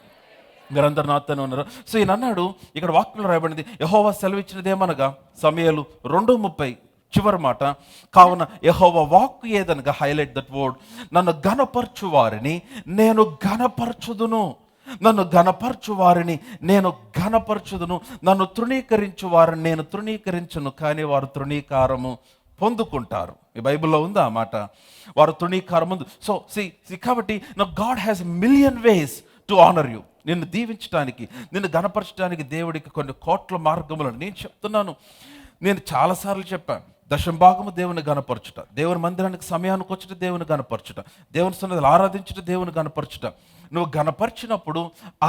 మీరందరూ నాతోనే ఉన్నారు. సో ఈయన అన్నాడు, ఇక్కడ వాక్యంలో రాయబడింది, యెహోవా సెలవిచ్చినదేమనగా, సమూయేలు 2:30 చివరి మాట, కావున యెహోవా వాక్కు ఏదనగా, హైలైట్ దట్ వర్డ్, నన్ను ఘనపరచు వారిని నేను ఘనపరచుదును, నన్ను ఘనపరచు వారిని నేను ఘనపరచుదును, నన్ను తృణీకరించు వారిని నేను తృణీకరించును, కానీ వారు తృణీకారము పొందుకుంటారు. ఈ బైబిల్లో ఉందా ఆ మాట? వారు తృణీకారం ముందు. సో కాబట్టి నా God has million ways to honour you. నిన్ను దీవించడానికి, నిన్ను ఘనపరచడానికి దేవుడికి కొన్ని కోట్ల మార్గములను నేను చెప్తున్నాను. నేను చాలాసార్లు చెప్పాను, దశంభాగము దేవుని గణపరచుట, దేవుని మందిరానికి సమయానికి వచ్చుట దేవుని గణపరచుట, దేవుని సన్నిధిలో ఆరాధించుట దేవుని గణపరచుట. నువ్వు గణపరిచినప్పుడు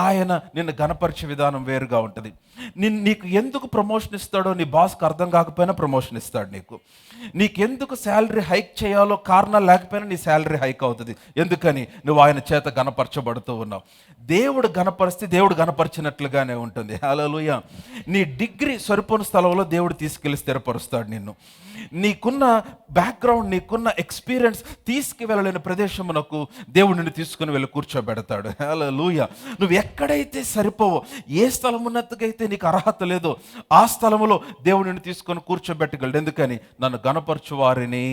ఆయన నిన్ను గణపరిచే విధానం వేరుగా ఉంటుంది. నీకు ఎందుకు ప్రమోషన్ ఇస్తాడో నీ బాస్కి అర్థం కాకపోయినా ప్రమోషన్ ఇస్తాడు. నీకెందుకు శాలరీ హైక్ చేయాలో కారణాలు లేకపోయినా నీ శాలరీ హైక్ అవుతుంది. ఎందుకని? నువ్వు ఆయన చేత గణపరచబడుతూ ఉన్నావు. దేవుడు గణపరిస్తే దేవుడు గణపరిచినట్లుగానే ఉంటుంది. హల్లెలూయా. నీ డిగ్రీ సరిపోని స్థలంలో దేవుడు తీసుకెళ్ళి స్థిరపరుస్తాడు నిన్ను. నీకున్న బ్యాక్గ్రౌండ్, నీకున్న ఎక్స్పీరియన్స్ తీసుకువెళ్ళలేని ప్రదేశమునకు దేవుడు నిన్ను తీసుకుని వెళ్ళి కూర్చోబెడతాడు. హల్లెలూయా. నువ్వు ఎక్కడైతే సరిపోవో, ఏ స్థలం ఉన్నట్టుగైతే నీకు అర్హత లేదో ఆ స్థలములో దేవుడు నిన్ను తీసుకొని కూర్చోబెట్టగలడు. ఎందుకని? నన్ను గణపరచు వారిని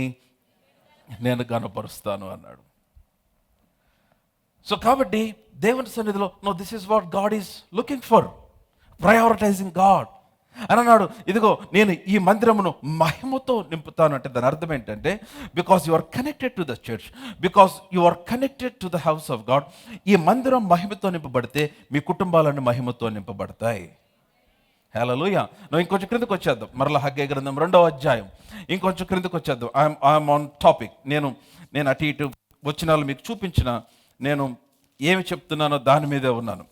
నేను గణపరుస్తాను అన్నాడు. సో కాబట్టి దేవుని సన్నిధిలో this is what God is looking for, prioritising God అని అన్నాడు. ఇదిగో నేను ఈ మందిరమును మహిమతో నింపుతాను అంటే దాని అర్థం ఏంటంటే, because you are connected to the church, because you are connected to the house of God. ఈ మందిరం మహిమతో నింపబడితే మీ కుటుంబాలన్నీ మహిమతో నింపబడతాయి. హల్లెలూయా. నువ్వు ఇంకొంచెం క్రిందకు వచ్చేద్దాం. మరలా హగ్గై గ్రంథం 2వ అధ్యాయం ఇంకొంచెం క్రిందకు వచ్చేద్దాం. I'm on topic. నేను అటు ఇటు వచనాలు మీకు చూపించిన, నేను ఏమి చెప్తున్నానో దాని మీదే ఉన్నాను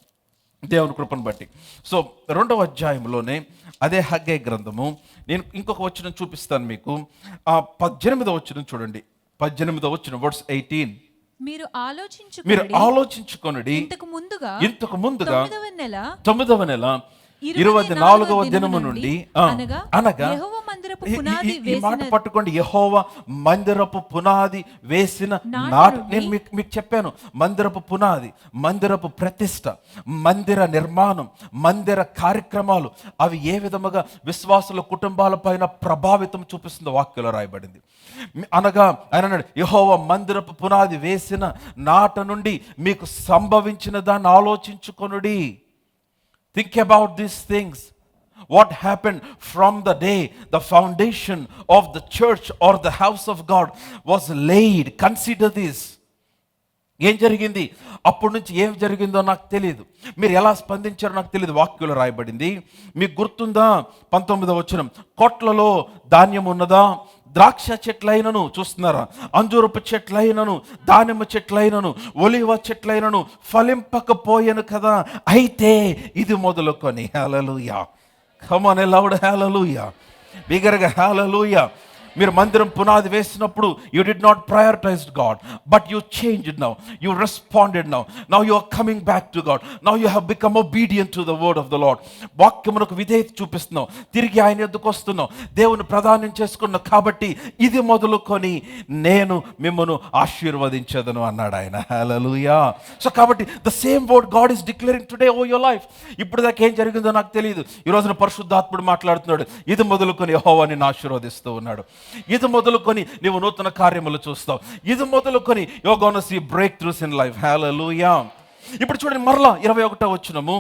దేవుని కృపను బట్టి. సో 2వ అధ్యాయంలోనే అదే హగ్గై గ్రంథము, నేను ఇంకొక వచనం చూపిస్తాను మీకు. 18వ వచనం చూడండి. 18వ వచనం, వర్స్ 18. మీరు ఆలోచించుకొనుడి, ఇంతకు ముందుగా 9వ నెల 24వ దినము నుండి, అనగా ఈ మాట పట్టుకోండి, యెహోవా మందిరపు పునాది వేసిన నాటు. నేను మీకు చెప్పాను, మందిరపు పునాది, మందిరపు ప్రతిష్ట, మందిర నిర్మాణం, మందిర కార్యక్రమాలు అవి ఏ విధముగా విశ్వాసుల కుటుంబాల పైన ప్రభావితం చూపిస్తుందో వాక్యంలో రాయబడింది. అనగా ఆయన అన్నాడు, యెహోవా మందిరపు పునాది వేసిన నాట నుండి మీకు సంభవించిన దాన్ని ఆలోచించుకొనుడి. Think about these things. What happened from the day the foundation of the church or the house of God was laid? Consider this. ఏం జరిగింది? అప్పటి నుంచి ఏం జరిగిందో నాకు తెలియదు, మీరు ఎలా స్పందించారో నాకు తెలియదు. వాక్యంలో రాయబడింది, మీకు గుర్తుందా? 19వ వచనం, కొట్లలో ధాన్యం ఉన్నదా? ద్రాక్ష చెట్లైనను, చూస్తున్నారా, అంజూరపు చెట్లైనను, దానిమ్మ చెట్లైనను, ఒలివ చెట్లైనను ఫలింపకపోయాను కదా, అయితే ఇది మొదలుకొని. హల్లెలూయా. Come on loud hallelujah. బిగ్గరగా హల్లెలూయా. మీరు మందిరం పునాది వేసినప్పుడు you did not prioritized God, but you changed now, you responded now you are coming back to God, now you have become obedient to the word of the Lord. వాక్యమునకు విధేయత చూపిస్తున్నావు, తిరిగి ఆయన ఎద్దుకు వస్తున్నావు, దేవుని ప్రదానం చేసుకున్నావు. కాబట్టి ఇది మొదలుకొని నేను మిమ్మల్ని ఆశీర్వదించదను అన్నాడు ఆయన. హల్లెలూయా. సో కాబట్టి the same word God is declaring today over your life. ఇప్పుడు దాకా ఏం జరిగిందో నాకు తెలియదు, ఈ రోజున పరిశుద్ధాత్ముడు మాట్లాడుతున్నాడు. ఇది మొదలుకొని యెహోవా నిన్ను ఆశీర్వదిస్తూ ఉన్నాడు. ఇది మొదలుకొని నీవు నూతన కార్యములు చూస్తావు. ఇది మొదలుకొని you are gonna see breakthroughs in life. హల్లెలూయా. ఇప్పుడు చూడండి, మరలా 21వ వచనము,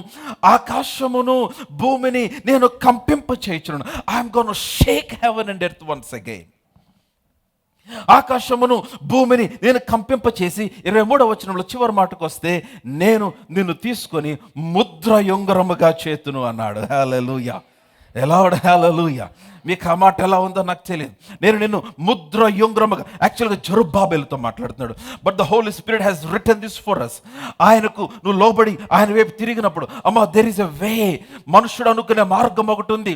ఆకాశమును భూమిని నేను కంపింప చేయుచున్నాను. I'm gonna shake heaven and earth once again. ఆకాశమును భూమిని నేను కంపింప చేసి, 23వ వచనంలో చివరి మాటకు వస్తే, నేను నిన్ను తీసుకొని ముద్ర యొంగరముగా చేతును అన్నాడు. హల్లెలూయా. ఎలా? హల్లెలూయా. మీకు ఆ మాట ఎలా ఉందో నాకు తెలియదు. నేను నిన్ను ముద్ర యుంగ్రముగా, యాక్చువల్గా జెరుబ్బాబెలుతో మాట్లాడుతున్నాడు. But the Holy Spirit has written this for us. ఆయనకు నువ్వు లోబడి ఆయన వైపు తిరిగినప్పుడు, అమ్మా దెర్ ఇస్ ఎ వే, మనుషుడు అనుకునే మార్గం ఒకటి ఉంది.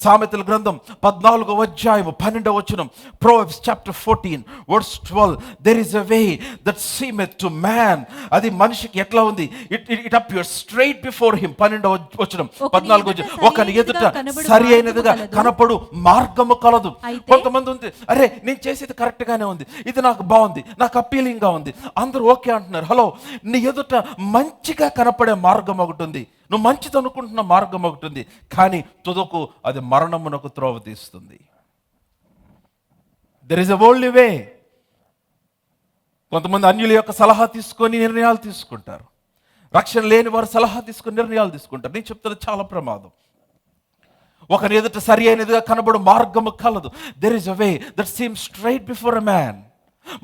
సామెతల గ్రంథం 14వ అధ్యాయం 12వ వచనం, Proverbs chapter 14 verse 12, there is a way that seemeth to man. అది మనిషికి ఎట్లా ఉంది? It appears straight before him. 12వ వచనం 14వ వచనం, ఒకని ఎదుట సరి అయినదిగా కనపడు మార్గము కలదు. కొంతమంది ఉంది, అరే నేను చేసేది కరెక్ట్ గానే ఉంది, ఇది నాకు బాగుంది, నాకు అపీలింగ్ గా ఉంది, అందరూ ఓకే అంటున్నారు. హలో, నీ ఎదుట మంచిగా కనపడే మార్గం ఒకటి ఉంది, నువ్వు మంచిది అనుకుంటున్న మార్గం ఒకటి ఉంది, కానీ తుదకు అది మరణమునకు త్రోవ తీస్తుంది. దెర్ ఇస్ ఎ వరల్డ్లీ వే. కొంతమంది అన్యుల యొక్క సలహా తీసుకొని నిర్ణయాలు తీసుకుంటారు. రక్షణ లేని వారు సలహా తీసుకొని నిర్ణయాలు తీసుకుంటారు. నేను చెప్తున్నది చాలా ప్రమాదం. ఒకరి ఎదుట సరి అయినదిగా కనబడు మార్గము కలదు. There is a way that seems straight before a man.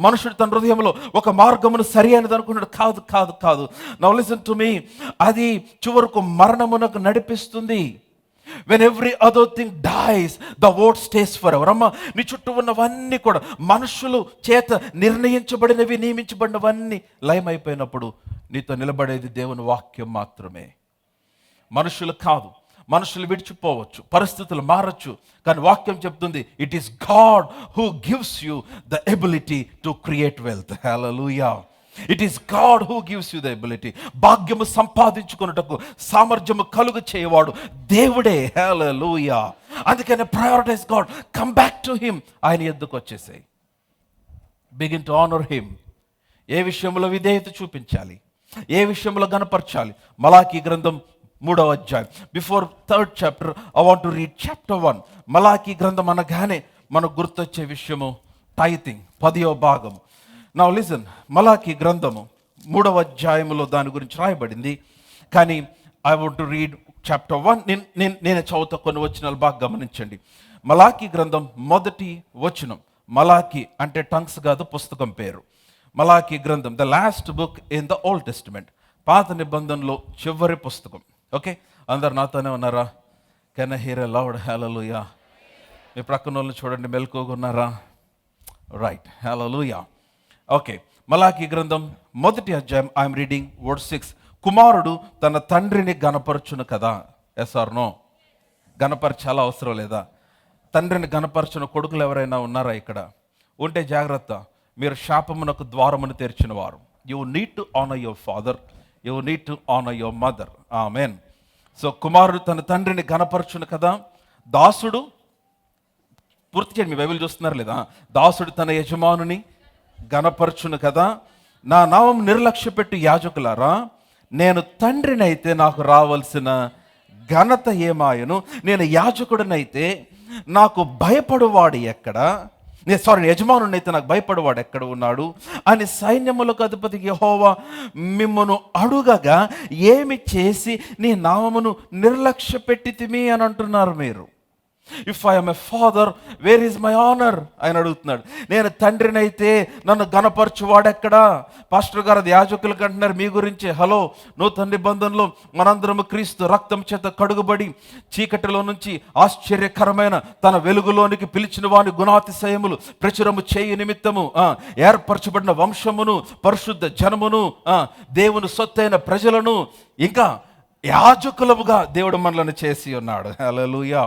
మనుషుడు తన హృదయంలో ఒక మార్గమును సరి అయినది అనుకున్నాడు. కాదు కాదు కాదు. Now listen to me. అది చివరకు మరణమునకు నడిపిస్తుంది. When every other thing dies, the word stays forever. అమ్మ, నీ చుట్టూ ఉన్నవన్నీ కూడా మనుషులు చేత నిర్ణయించబడినవి, నియమించబడినవన్నీ లయమైపోయినప్పుడు నీతో నిలబడేది దేవుని వాక్యం మాత్రమే. మనుషులు కాదు. మనుషులు విడిచిపోవచ్చు, పరిస్థితులు మారచ్చు, కానీ వాక్యం చెప్తుంది it is God who gives you the ability to create wealth. హల్లెలూయా. It is God who gives you the ability. భాగ్యము సంపాదించుకున్నటకు సామర్థ్యము కలుగు చేయవాడు దేవుడే. హల్లెలూయా. అందుకనే prioritize God, come back to him. ఆయన ఎద్దుకు వచ్చేసాయి. Begin to honour him. ఏ విషయంలో విధేయత చూపించాలి, ఏ విషయంలో గణపరచాలి. మలాకీ గ్రంథం 3వ అధ్యాయం. Before 3rd chapter, I want to read chapter 1. Malachi గ్రంథం అనగానే మనకు గుర్తొచ్చే విషయము టైతింగ్, 10వ భాగము. నౌ లిసన్, మలాకీ గ్రంథము 3వ అధ్యాయములో దాని గురించి రాయబడింది, కానీ I want to read chapter 1. నేను చదువుతా, కొన్ని వచనాలు బాగా గమనించండి. మలాకీ గ్రంథం 1వ వచనం. మలాకీ అంటే టంగ్స్ కాదు, పుస్తకం పేరు. మలాకీ గ్రంథం, the last book in the old testament, పాత నిబంధనలో చివరి పుస్తకం. ఓకే, అందరు నాతోనే ఉన్నారా? Can I hear a loud hallelujah? మీ ప్రక్కన వాళ్ళని చూడండి, మెలకువగా ఉన్నారా? రైట్, హల్లెలూయా. ఓకే, మలాకీ గ్రంథం 1వ అధ్యాయం. I'm reading word 6. కుమారుడు తన తండ్రిని గణపరచును కదా. Yes are no? గణపరచాలా, అవసరం లేదా? తండ్రిని గణపరచున కొడుకులు ఎవరైనా ఉన్నారా ఇక్కడ? ఉంటే జాగ్రత్త, మీరు శాపమునకు ద్వారమును తెరిచిన వారు. You need to honour your father, you need to honour your mother. Amen. So కుమారుడు తన తండ్రిని గణపరచును కదా. దాసుడు, పూర్తి చేయండి, మీ బైబిల్ చూస్తున్నారు లేదా? దాసుడు తన యజమానుని గణపరచును కదా. నా నామం నిర్లక్ష్య పెట్టి యాజకులారా, నేను తండ్రినైతే నాకు రావాల్సిన ఘనత ఏమాయను? నేను యాజకుడినైతే నాకు భయపడువాడు ఎక్కడ? యజమానునైతే నాకు భయపడువాడు ఎక్కడ ఉన్నాడు అని సైన్యములకు అధిపతి యెహోవా మిమ్మును అడుగగా ఏమి చేసి నీ నామమును నిర్లక్ష్య పెట్టితిమి అని అంటున్నారు మీరు. If I M a father, where is my honour? ఆయన అడుగుతున్నాడు. నేను తండ్రినైతే నన్ను గణపరచువాడెక్కడా? పాస్టర్ గారు అది యాజకులకు అంటున్నారు మీ గురించి. హలో, నూతన నిబంధనలో మనందరము క్రీస్తు రక్తం చేత కడుగుబడి చీకటిలో నుంచి ఆశ్చర్యకరమైన తన వెలుగులోనికి పిలిచిన వాని గుణాతిశయములు ప్రచురము చేయు నిమిత్తము ఏర్పరచబడిన వంశమును, పరిశుద్ధ జనమును, దేవుని సొత్తైన ప్రజలను, ఇంకా యాజకులుగా దేవుడు మనలను చేసి ఉన్నాడు. హల్లెలూయా.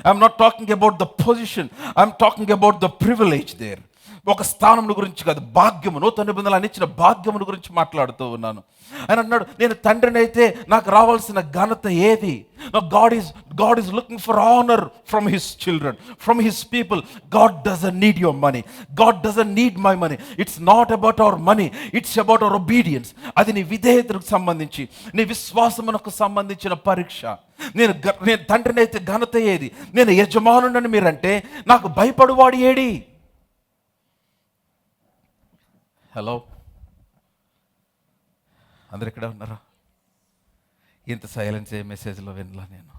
I'm not talking about the position, I'm talking about the privilege there. ఒక స్థానం గురించి కాదు, భాగ్యము, నూతన నిబంధనలు ఇచ్చిన భాగ్యమును గురించి మాట్లాడుతూ ఉన్నాను. ఆయన అన్నాడు, నేను తండ్రిని అయితే నాకు రావాల్సిన ఘనత ఏది? God is looking for honor from his children, from his people. God doesn't need your money, God doesn't need my money. It's not about our money, it's about our obedience. అది నీ విధేయతకు సంబంధించి, నీ విశ్వాసమునకు సంబంధించిన పరీక్ష. నేను తండ్రిని అయితే ఘనత ఏది? నేను యజమానునని మీరంటే నాకు భయపడువాడు ఏడి? హలో, అందరు ఇక్కడ ఉన్నారా? ఇంత సైలెన్స్ ఏ మెసేజ్లో వినలా నేను.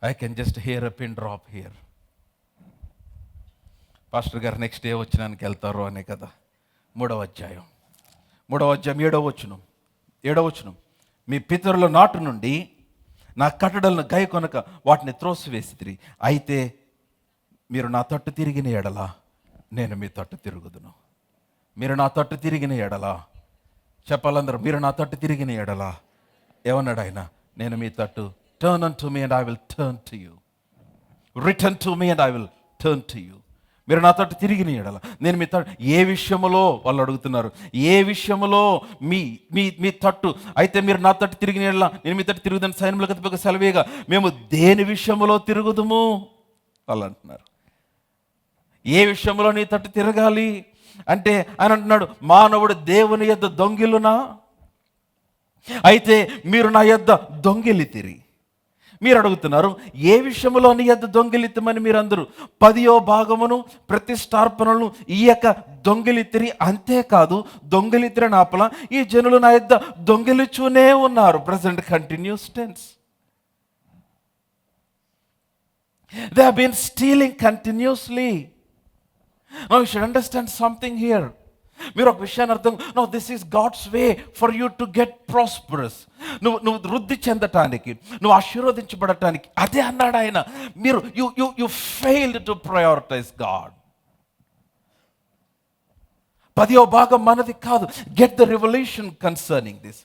I can just hear a pin drop here. Pastor గారు నెక్స్ట్ డే వచ్చినానికి వెళ్తారు అనే కదా. 3వ అధ్యాయం 7వ వచనం. మీ పితరుల నాటు నుండి నా కట్టడలను గై కొనక వాటిని త్రోసివేసితిరి. అయితే మీరు నా తట్టు తిరిగిన ఎడల నేను మీ తట్టు తిరుగుదును. మీరు నా తట్టు తిరిగిన ఎడల, చెప్పాలందరూ, మీరు నా తట్టు తిరిగిన ఎడల ఏమన్నాడు ఆయన? నేను మీ తట్టు, turn an to me and I will turn to you, return to me and I will turn to you. మీరు నా తట్టు తిరిగిన ఎడల నేను మీ తట్టు. ఏ విషయములో వాళ్ళు అడుగుతున్నారు, ఏ విషయములో మీ మీ మీ తట్టు, అయితే మీరు నా తట్టు తిరిగిన ఎడల నేను మీ తట్టు తిరుగుదని సైన్యములకు అధిపతిగా సెలవేగా మేము దేని విషయములో తిరుగుదుము వాళ్ళు అంటున్నారు. ఏ విషయంలో నీ తట్టు తిరగాలి అంటే ఆయన అంటున్నాడు, మానవుడు దేవుని యొద్ద దొంగిలునా? అయితే మీరు నా యొద్ద దొంగిలితిరి. మీరు అడుగుతున్నారు, ఏ విషయంలో నీ యొద్ద దొంగిలితమని మీరందరూ 10వ భాగమును ప్రతిష్టార్పణలను ఈయక దొంగిలితిరి. అంతేకాదు, దొంగిలితిరి నాపల ఈ జనులు నా యొద్ద దొంగిలిచూనే ఉన్నారు. Present continuous tense. They have been stealing continuously. Now you should understand something here. మీరు ఒక విషయాన్ని అర్థం, no this is God's way for you to get prosperous. నువ్వు వృద్ధి చెందటానికి, నువ్వు ఆశీర్వదించబడటానికి అదే అన్నాడు ఆయన. మీరు you failed to prioritise God. 10వ భాగం మనది కాదు. Get the revolution concerning this.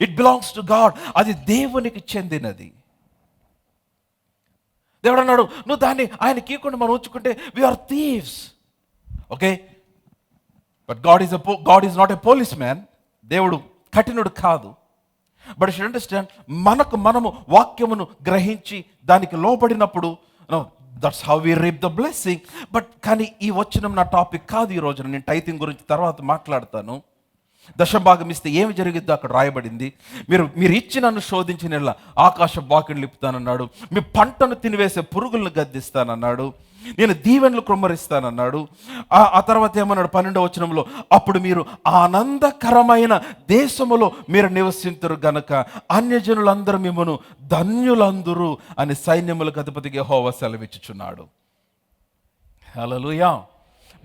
It belongs to God. అది దేవునికి చెందినది. దేవుడు అన్నాడు, నువ్వు దాన్ని ఆయనకి ఇవ్వకుండా మనం ఉంచుకుంటే we're thieves. Okay, but God is not a police man. దేవుడు కఠినుడు కాదు. బట్ షుడ్ అండర్స్టాండ్, మనము వాక్యమును గ్రహించి దానికి లోబడినప్పుడు that's how we reap the blessing. But కానీ ఈ వచనం నా టాపిక్ కాదు ఈ రోజున. నేను టైతింగ్ గురించి తర్వాత మాట్లాడతాను. దశభాగం ఇస్తే ఏమి జరిగిద్దో అక్కడ రాయబడింది. మీరు ఇచ్చి నన్ను శోధించిన ఆకాశ బాకిని లిపుతానన్నాడు. మీ పంటను తినివేసే పురుగులను గద్దిస్తానన్నాడు. నేను దీవెనలు కృమ్మరిస్తానన్నాడు. ఆ తర్వాత ఏమన్నాడు 12వ వచనంలో, అప్పుడు మీరు ఆనందకరమైన దేశములో మీరు నివసింతురు గనక అన్యజనులందరూ మిమ్మను ధన్యులందురు అని సైన్యములకు అధిపతిగా యెహోవా సెలవిచ్చుచున్నాడు. హల్లెలూయా.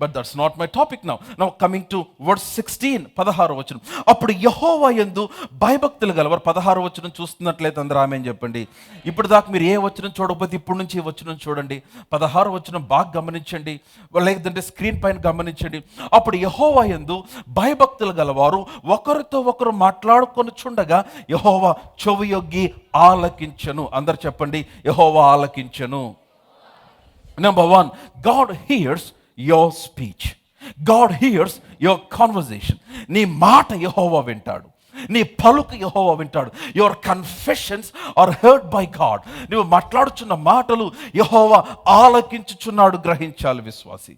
But that's not my topic now. Now coming to verse 16, 16వ వచనం. అప్పుడు యెహోవా యందు భయభక్తులు గలవారు. 16వ వచనం చూస్తున్నట్లయితే అందరూ ఆమేన్ చెప్పండి. ఇప్పుడు దాకా మీరు ఏ వచనం చూడకపోతే ఇప్పుడు నుంచి ఈ వచనం చూడండి. 16వ వచనం బాగా గమనించండి, లేదంటే స్క్రీన్ పైన గమనించండి. అప్పుడు యెహోవా యందు భయభక్తులు గలవారు ఒకరితో ఒకరు మాట్లాడుకొనుచుండగా యెహోవా చెవియొగ్గి ఆలకించెను. అందరు చెప్పండి, యెహోవా ఆలకించెను. Number 1, God hears your speech. God hears your conversation. నీ మాట యెహోవా వింటాడు, నీ పలుకు యెహోవా వింటాడు. Your confessions are heard by God. నువ్వు మాట్లాడుచున్న మాటలు యెహోవా ఆలకించుచున్నాడు. గ్రహించాలి విశ్వాసి.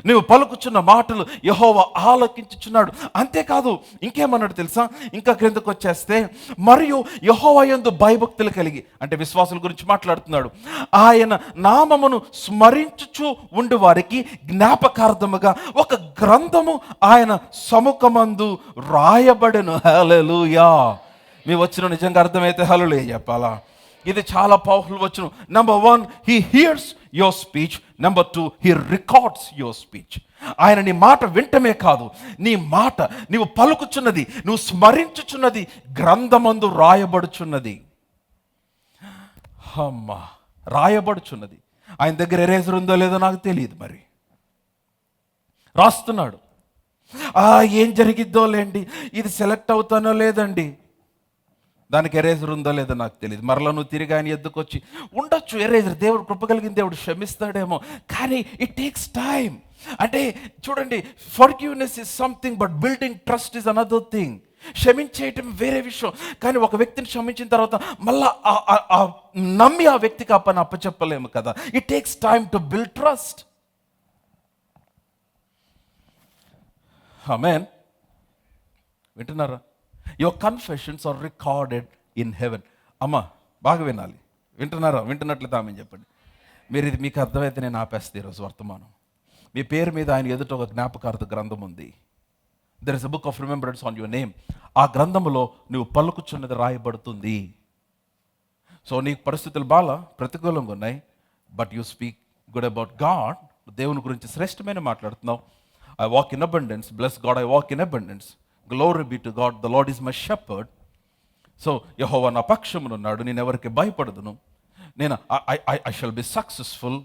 నువ్వు పలుకుచున్న మాటలు యెహోవా ఆలకించుచున్నాడు. అంతేకాదు, ఇంకేమన్నాడు తెలుసా? ఇంకా క్రిందకు వచ్చేస్తే, మరియు యెహోవా యందు భయభక్తులు కలిగి, అంటే విశ్వాసుల గురించి మాట్లాడుతున్నాడు, ఆయన నామమును స్మరించుచు ఉండు వారికి జ్ఞాపకార్థముగా ఒక గ్రంథము ఆయన సముఖమందు రాయబడెను. హల్లెలూయా. మీ వచ్చిన నిజంగా అర్థమైతే హల్లెలూయా చెప్పాలా? ఇది చాలా పవర్ఫుల్ వచనం. Number 1, he here's your speech. Number 2, he records your speech. ఆయన నీ మాట వింటమే కాదు, నీ మాట నీవు పలుకుచున్నది, నువ్వు స్మరించుచున్నది గ్రంథమందు రాయబడుచున్నది. అమ్మా, రాయబడుచున్నది. ఆయన దగ్గర ఎరేజర్ ఉందో లేదో నాకు తెలియదు, మరి రాస్తున్నాడు. ఏం జరిగిద్దో లేండి, ఇది సెలెక్ట్ అవుతానో లేదండి, దానికి ఎరేజర్ ఉందో లేదో నాకు తెలియదు. మరలా నువ్వు తిరిగి ఆయన ఎద్దుకు వచ్చి ఉండొచ్చు ఎరేజర్, దేవుడు కృప కలిగిన దేవుడు క్షమిస్తాడేమో, కానీ ఇట్ టేక్స్ టైం. అంటే చూడండి, forgiveness is something, but building trust is another thing. క్షమించేయటం వేరే విషయం, కానీ ఒక వ్యక్తిని క్షమించిన తర్వాత మళ్ళా నమ్మి ఆ వ్యక్తికి ఆ పని అప్పచెప్పలేము కదా. It takes time to build trust. ఆమేన్. వింటున్నారా? Your confessions are recorded in heaven. అమ్మా బాగా వినాలి. వింటున్నారా? వింటున్నట్లయితే ఆమె చెప్పండి. మీరు ఇది మీకు అర్థమైతే నేను ఆపేస్తే ఈరోజు వర్తమానం. మీ పేరు మీద ఆయన ఎదుట ఒక జ్ఞాపకార్థ గ్రంథం ఉంది. There is a book of remembrance on your name. ఆ గ్రంథములో నువ్వు పలుకుచున్నది రాయబడుతుంది. సో నీకు పరిస్థితులు బాగా ప్రతికూలంగా ఉన్నాయి, but you speak good about God. దేవుని గురించి శ్రేష్టమైన మాట్లాడుతున్నావు. I walk in abundance, bless God, I walk in abundance. Glory be to God, the Lord is my shepherd. So యెహోవా నా పక్షమునున్నాడు, నేను ఎవరికి భయపడదును, నేను I shall be successful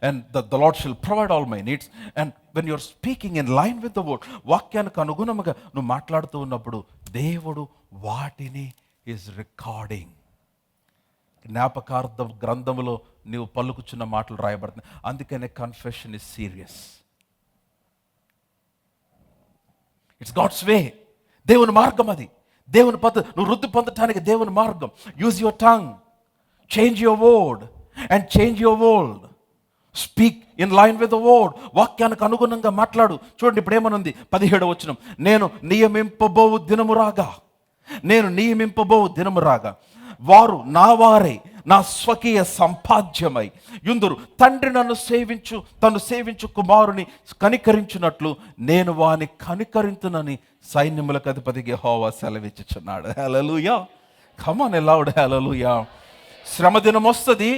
and the Lord shall provide all my needs. And when you're speaking in line with the word, వాక్యానికి అనుగుణంగా నువ్వు మాట్లాడుతూ ఉన్నప్పుడు దేవుడు వాటిని ఈజ్ రికార్డింగ్. జ్ఞాపకార్థ గ్రంథములో నీవు పలుకుచున్న మాటలు రాయబడుతున్నాయి. అందుకనే confession is serious. It's God's way. దేవుని మార్గం అది, దేవుని పద్ధతి. నువ్వు వృద్ధి పొందటానికి దేవుని మార్గం. Use your tongue, change your word and change your world. Speak in line with the word. వాక్యానికి అనుగుణంగా మాట్లాడు. చూడండి ఇప్పుడు ఏమనుంది 17వ వచనం, నేను నియమింపబోవు దినము రాగా, నేను నియమింపబోవు దినము రాగా వారు నా వారై నా స్వకీయ సంపాద్యమై యుందురు. తండ్రి తను సేవించు కుమారుని కనికరించినట్లు నేను వాని కనికరింతునని సైన్యములకు అధిపతికి యెహోవా సెలవిచ్చుచున్నాడు. హల్లెలూయా. కమ్ ఆన్ ఎ లౌడ్ హల్లెలూయా. శ్రమ దినం వస్తుంది,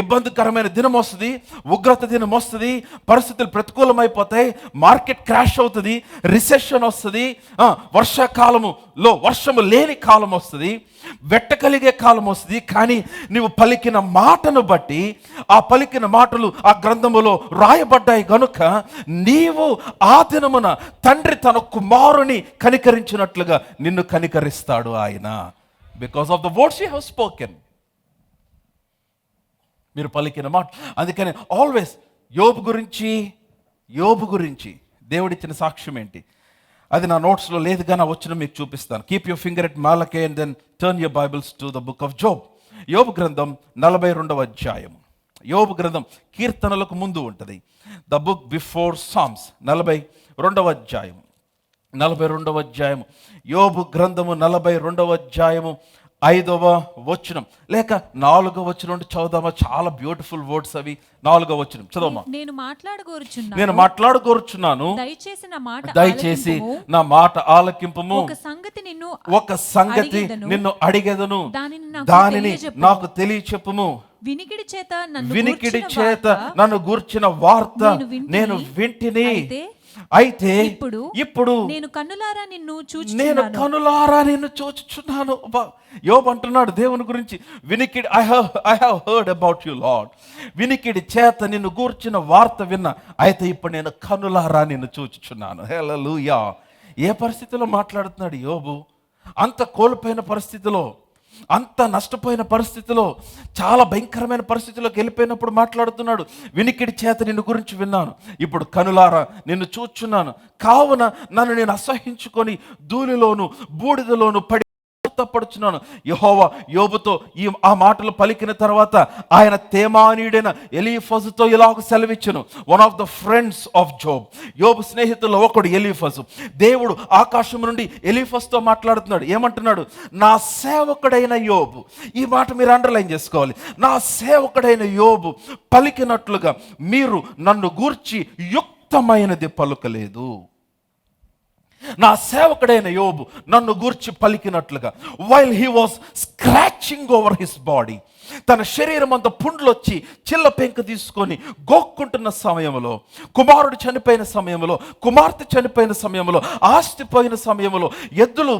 ఇబ్బందికరమైన దినం వస్తుంది, ఉగ్రత దినం వస్తుంది, పరిస్థితులు ప్రతికూలమైపోతాయి, మార్కెట్ క్రాష్ అవుతుంది, రిసెషన్ వస్తుంది, వర్షాకాలములో వర్షము లేని కాలం వస్తుంది, వెట్ట కలిగే కాలం వస్తుంది. కానీ నీవు పలికిన మాటను బట్టి, ఆ పలికిన మాటలు ఆ గ్రంథములో రాయబడ్డాయి గనుక నీవు ఆ దినమున తండ్రి తన కుమారుని కనికరించినట్లుగా నిన్ను కనికరిస్తాడు ఆయన. Because of the words you have spoken. మీరు పలికిన మాట. అందుకని ఆల్వేస్ యోబు గురించి దేవుడిచ్చిన సాక్ష్యం ఏంటి, అది నా నోట్స్లో లేదు కానీ వచ్చిన మీకు చూపిస్తాను. Keep your finger at Malachi and then turn your bibles to the book of Job. యోబు గ్రంథం 42వ అధ్యాయం. యోబు గ్రంథం కీర్తనలకు ముందు ఉంటుంది. The book before Psalms. 42వ అధ్యాయం. యోబు గ్రంథము 42వ అధ్యాయము 5వ వచనం లేక 4వ వచనం చదువుదామా? చాలా బ్యూటిఫుల్ వర్డ్స్ అవి. 4వ వచనం చదవమా. నేను మాట్లాడుకోరుచున్నాను, దయచేసి నా మాట ఆలకింపుము. ఒక సంగతి నిన్ను అడిగెదను, దానిని నాకు తెలియచెప్పుము. వినికిడి చేత నన్ను గూర్చిన వార్త నేను వింటిని. అయితే ఇప్పుడు నేను కన్నులారా నిన్ను చూచుచున్నాను. యోబు అంటున్నాడు దేవుని గురించి, వినికిడి I have heard about you lord. వినికిడి చేత నిన్ను గూర్చిన వార్త విన్నా, అయితే ఇప్పుడు నేను కన్నులారా నిన్ను చూచుచున్నాను. హల్లెలూయా. ఏ పరిస్థితిలో మాట్లాడుతున్నాడు యోబు? అంత కోల్పోయిన పరిస్థితిలో, అంత నష్టపోయిన పరిస్థితిలో, చాలా భయంకరమైన పరిస్థితిలోకి వెళ్ళిపోయినప్పుడు మాట్లాడుతున్నాడు. వినికిడి చేత నిన్ను గురించి విన్నాను, ఇప్పుడు కనులారా నిన్ను చూచున్నాను. కావున నన్ను నేను అసహించుకొని ధూళిలోను బూడిదలోను పడుచున్నాను. యెహోవా యోబుతో ఆ మాటలు పలికిన తర్వాత ఆయన తేమానీయుడైన ఎలీఫజుతో ఇలాగ సెలవిచ్చును. One of the friends of Job, యోబు స్నేహితుల్లో ఒకడు ఎలీఫజు. దేవుడు ఆకాశం నుండి ఎలీఫజుతో మాట్లాడుతున్నాడు. ఏమంటున్నాడు? నా సేవకుడైన యోబు. ఈ మాట మీరు అండర్లైన్ చేసుకోవాలి. నా సేవకుడైన యోబు పలికినట్లుగా మీరు నన్ను గూర్చి యుక్తమైనది పలుకలేదు. నా సేవకుడైన యోబు నన్ను గూర్చి పలికినట్లుగా, while he was scratching over his body, తన శరీరం అంతా పుండ్లు వచ్చి చిల్ల పెంక తీసుకొని గోక్కుంటున్న సమయంలో, కుమారుడు చనిపోయిన సమయంలో, కుమార్తె చనిపోయిన సమయంలో, ఆస్తి పోయిన సమయంలో, ఎద్దులు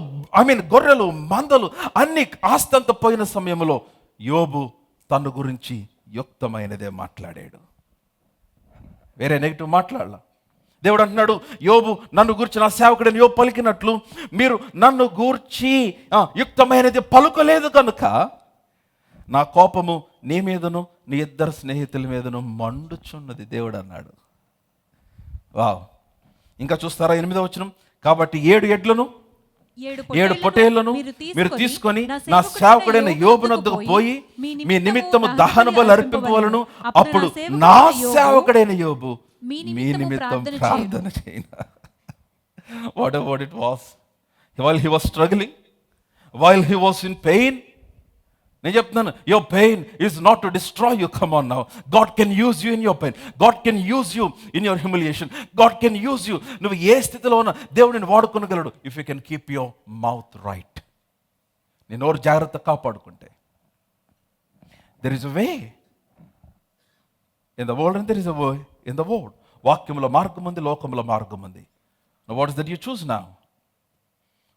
గొర్రెలు మందలు అన్ని ఆస్తి అంతా పోయిన సమయంలో యోబు తన గురించి యుక్తమైనదే మాట్లాడాడు. వేరే నెగిటివ్ మాట్లాడాల. దేవుడు అంటున్నాడు, యోబు నన్ను గూర్చి, నా సేవకుడని యోబు పలికినట్లు మీరు నన్ను గూర్చి యుక్తమైనది పలుకలేదు కనుక నా కోపము నీ మీదను నీ ఇద్దరు స్నేహితుల మీదను మండుచున్నది దేవుడు అన్నాడు. వావ్. ఇంకా చూస్తారా 8వ వచనం. కాబట్టి 7 ఎడ్లను 7 పొట్టేళ్లను మీరు తీసుకొని నా సేవకుడైన యోబు నొద్దకు పోయి మీ నిమిత్తము దహన బలి అర్పింపవలను. అప్పుడు నా సేవకుడైన యోబు మీ నిమిత్తం ప్రార్థన చేయను. What it was? While he was struggling, while he was in pain, నేను చెప్తున్నాను, your pain is not to destroy you. Come on now. God can use you in your pain. God can use you in your humiliation. God can use you. నువ్వు ఏ స్థితిలో ఉన్నా దేవుడిని వాడుకోగలడు. If you can keep your mouth right. నీ నోరు జాగ్రత్త కాపాడుకుంటే. There is a way in the world and there is a way in the world. వాక్యములో మార్గం ఉంది, లోకములో మార్గం ఉంది. Now what is that you choose now?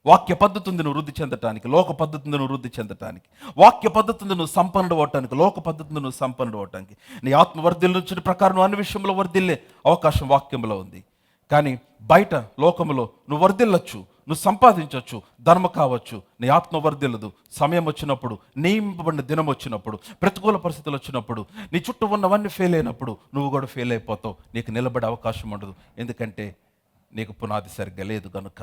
వాక్య పద్ధతిని నువ్వు వృద్ధి చెందటానికి, లోక పద్ధతిని నువ్వు వృద్ధి చెందటానికి, వాక్య పద్ధతిని నువ్వు సంపన్నుడు అవటానికి, లోక పద్ధతిని నువ్వు సంపన్నుడు అవటానికి, నీ ఆత్మ వర్ధిల్లుచిన ప్రకారం నువ్వు అన్ని విషయంలో వర్ధిల్లే అవకాశం వాక్యంలో ఉంది. కానీ బయట లోకములో నువ్వు వర్ధిల్లొచ్చు, నువ్వు సంపాదించవచ్చు, ధర్మ కావచ్చు, నీ ఆత్మ వర్ధిల్లదు. సమయం వచ్చినప్పుడు, నియమింపబడిన దినం వచ్చినప్పుడు, ప్రతికూల పరిస్థితులు వచ్చినప్పుడు, నీ చుట్టూ ఉన్నవన్నీ ఫెయిల్ అయినప్పుడు నువ్వు కూడా ఫెయిల్ అయిపోతావు. నీకు నిలబడే అవకాశం ఉండదు. ఎందుకంటే నీకు పునాది సరిగ్గా లేదు కనుక.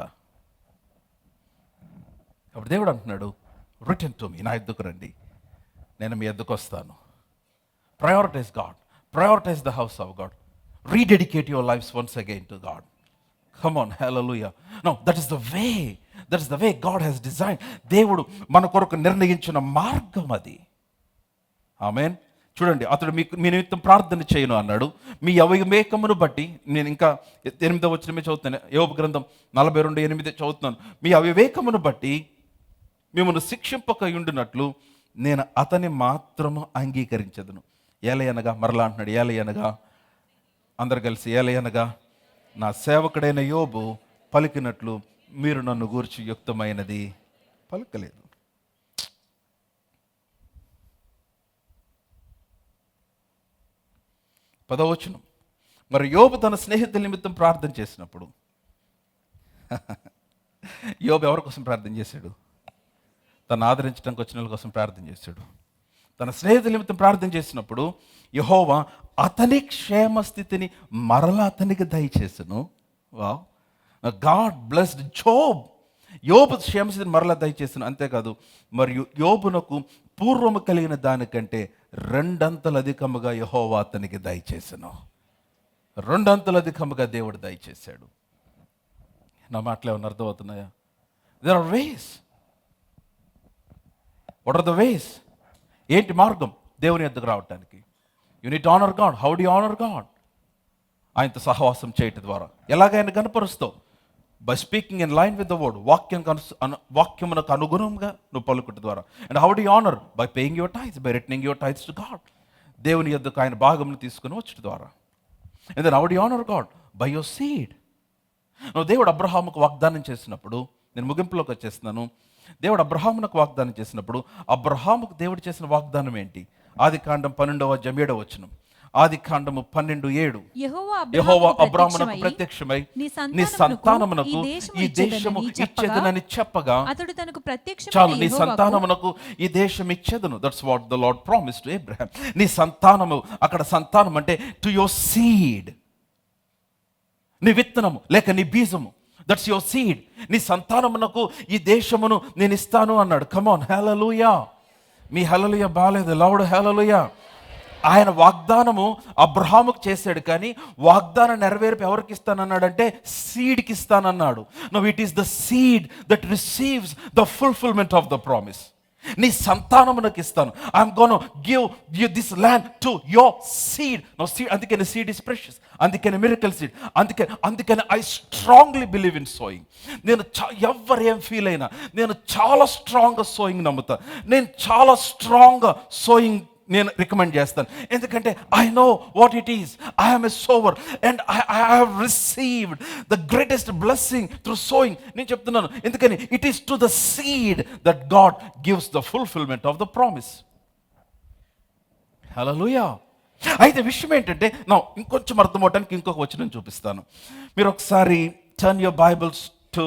అప్పుడు దేవుడు అంటున్నాడు, రిటర్న్ టు మీ, నా ఎద్దుకు రండి, నేను మీ ఎద్దుకు వస్తాను. Prioritise God, prioritise the house of God, rededicate your lifes once again to God. Come on, hallelujah. No, that is the way, that is the way God his design. దేవుడు మన కొరకు నిర్ణయించిన మార్గం అది. ఆమేన్. చూడండి, అతడు మీ నిమిత్తం ప్రార్థన చేయను అన్నాడు. మీ అవివేకమును బట్టి, నేను ఇంకా 8వ వచనమే చదువుతాను, యోబు గ్రంథం 42:8 చదువుతున్నాను. మీ అవివేకమును బట్టి మిమ్మల్ని శిక్షింపక ఉండినట్లు నేను అతని మాత్రము అంగీకరించదును. ఏలయనగా, మరలా అంటున్నాడు, ఏలయనగా, అందరు కలిసి, ఏలయనగా నా సేవకుడైన యోబు పలికినట్లు మీరు నన్ను గూర్చి యుక్తమైనది పలకలేదు. పదవచనం, మరి యోబు తన స్నేహితుల నిమిత్తం ప్రార్థన చేసినప్పుడు, యోబు ఎవరి కోసం ప్రార్థన చేశాడు? తను ఆదరించడానికి వచ్చిన వాళ్ళ కోసం ప్రార్థన చేశాడు. తన స్నేహితుల నిమిత్తం ప్రార్థన చేసినప్పుడు యెహోవా అతని క్షేమస్థితిని మరలా అతనికి దయచేసెను. Wow, God blessed Job. యోబు క్షేమస్థితిని మరలా దయచేసెను. అంతేకాదు, మరియు యోబునకు పూర్వము కలిగిన దానికంటే 2 అంతలు అధికముగా యెహోవా అతనికి దయచేసెను. 2 అంతలు అధికముగా దేవుడు దయచేశాడు. నా మాటలు ఏమన్నా అర్థమవుతున్నాయా? There are ways. What are the ways? ఏంటి మార్గం దేవుని యొద్దకు రావటానికి? You need to honour God. How do you honour God? ఆయనతో సహవాసం చేయటం ద్వారా. ఎలాగైనా కనపరుస్తావు? By speaking in line with the word. వాక్యమునకు అనుగుణంగా నువ్వు పలుకుట ద్వారా. And how do you honour? By paying your tithes, by returning your tithes to God. దేవుని యొద్దకు ఆయన భాగమును తీసుకుని వచ్చుట ద్వారా. And then how do you honour God? By your seed. నువ్వు దేవుడు అబ్రహాముకు వాగ్దానం చేసినప్పుడు, నేను ముగింపులోకి వచ్చేస్తున్నాను. దేవుడు అబ్రహామునకు వాగ్దానం చేసినప్పుడు, అబ్రహాముకు దేవుడు చేసిన వాగ్దానం ఏంటి? ఆదికాండం 12:7. ఆదికాండము 12:7. యెహోవా అబ్రహామునకు ప్రత్యక్షమై నీ సంతానమునకు ఈ దేశము ఇచ్చేదనని చెప్పగా, అతడు తనకు ప్రత్యక్షమైన చాలు, నీ యెహోవాకు సంతానమునకు ఈ దేశం ఇచ్చేదను. That's what the Lord promised to Abraham. నీ సంతానము, అక్కడ సంతానం అంటే టు యువర్ సీడ్, నీ విత్తనము లేక నీ బీజము. That's your seed. నీ సంతానమునకు ఈ దేశమును నేను ఇస్తాను అన్నాడు. కమ్ ఆన్, హల్లెలూయా. మీ హల్లెలూయా బాలేదు, లౌడ్ హల్లెలూయా. ఆయన వాగ్దానము అబ్రహాముకు చేశాడు, కానీ వాగ్దానం నెరవేర్పు ఎవరికి ఇస్తానన్నాడంటే సీడ్కి ఇస్తానన్నాడు. No, it is the seed that receives the fulfilment of the promise. నీ సంతానమునకు ఇస్తాను. I'm gonna give you this land to your seed. No, seed, అందుకని సీడ్ ఇస్ ప్రెషియస్, అందుకని మిరకల్ సీడ్. అందుకని I strongly believe in sowing. నేను ఎవరు ఏం feel అయినా నేను చాలా స్ట్రాంగ్గా సోయింగ్ నమ్ముతా. నేను చాలా స్ట్రాంగ్గా సోయింగ్ నేను రికమెండ్ చేస్తాను. ఎందుకంటే I know what it is. I am a sower and I have received the greatest blessing through sowing. నేను చెప్తున్నాను, ఎందుకని it is to the seed that God gives the fulfilment of the promise. హల్లెలూయా. అయితే విషయం ఏంటంటే, నా ఇంకొంచెం అర్థమవటానికి ఇంకొక వచనం చూపిస్తాను. మీరు ఒకసారి turn your bibles to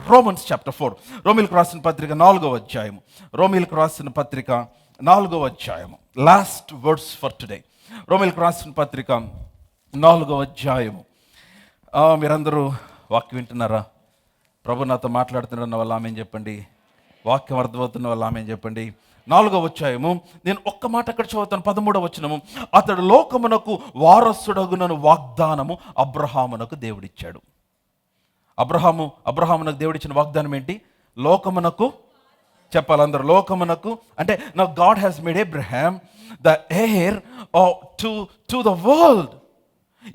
Romans chapter 4. రోమీలకు రాసిన పత్రిక 4వ అధ్యాయము. రోమీలకు రాసిన పత్రిక 4వ అధ్యాయము. Last words for today. రోమీలకు రాసిన పత్రిక 4వ అధ్యాయము. మీరందరూ వాక్యం వింటున్నారా? ప్రభు నాతో మాట్లాడుతున్న వాళ్ళు ఆమె చెప్పండి. వాక్యం అర్థమవుతున్న వాళ్ళు ఆమె చెప్పండి. 4వ అధ్యాయము, నేను ఒక్క మాట అక్కడ చదువుతాను. 13వ వచనము, అతడు లోకమునకు వారసుడగునను వాగ్దానము అబ్రహామునకు దేవుడిచ్చాడు. అబ్రహామునకు దేవుడిచ్చిన వాగ్దానం ఏంటి? లోకమునకు, చెప్పాలి అందరూ, లోకమునకు అంటే now God has made Abraham the air to the world.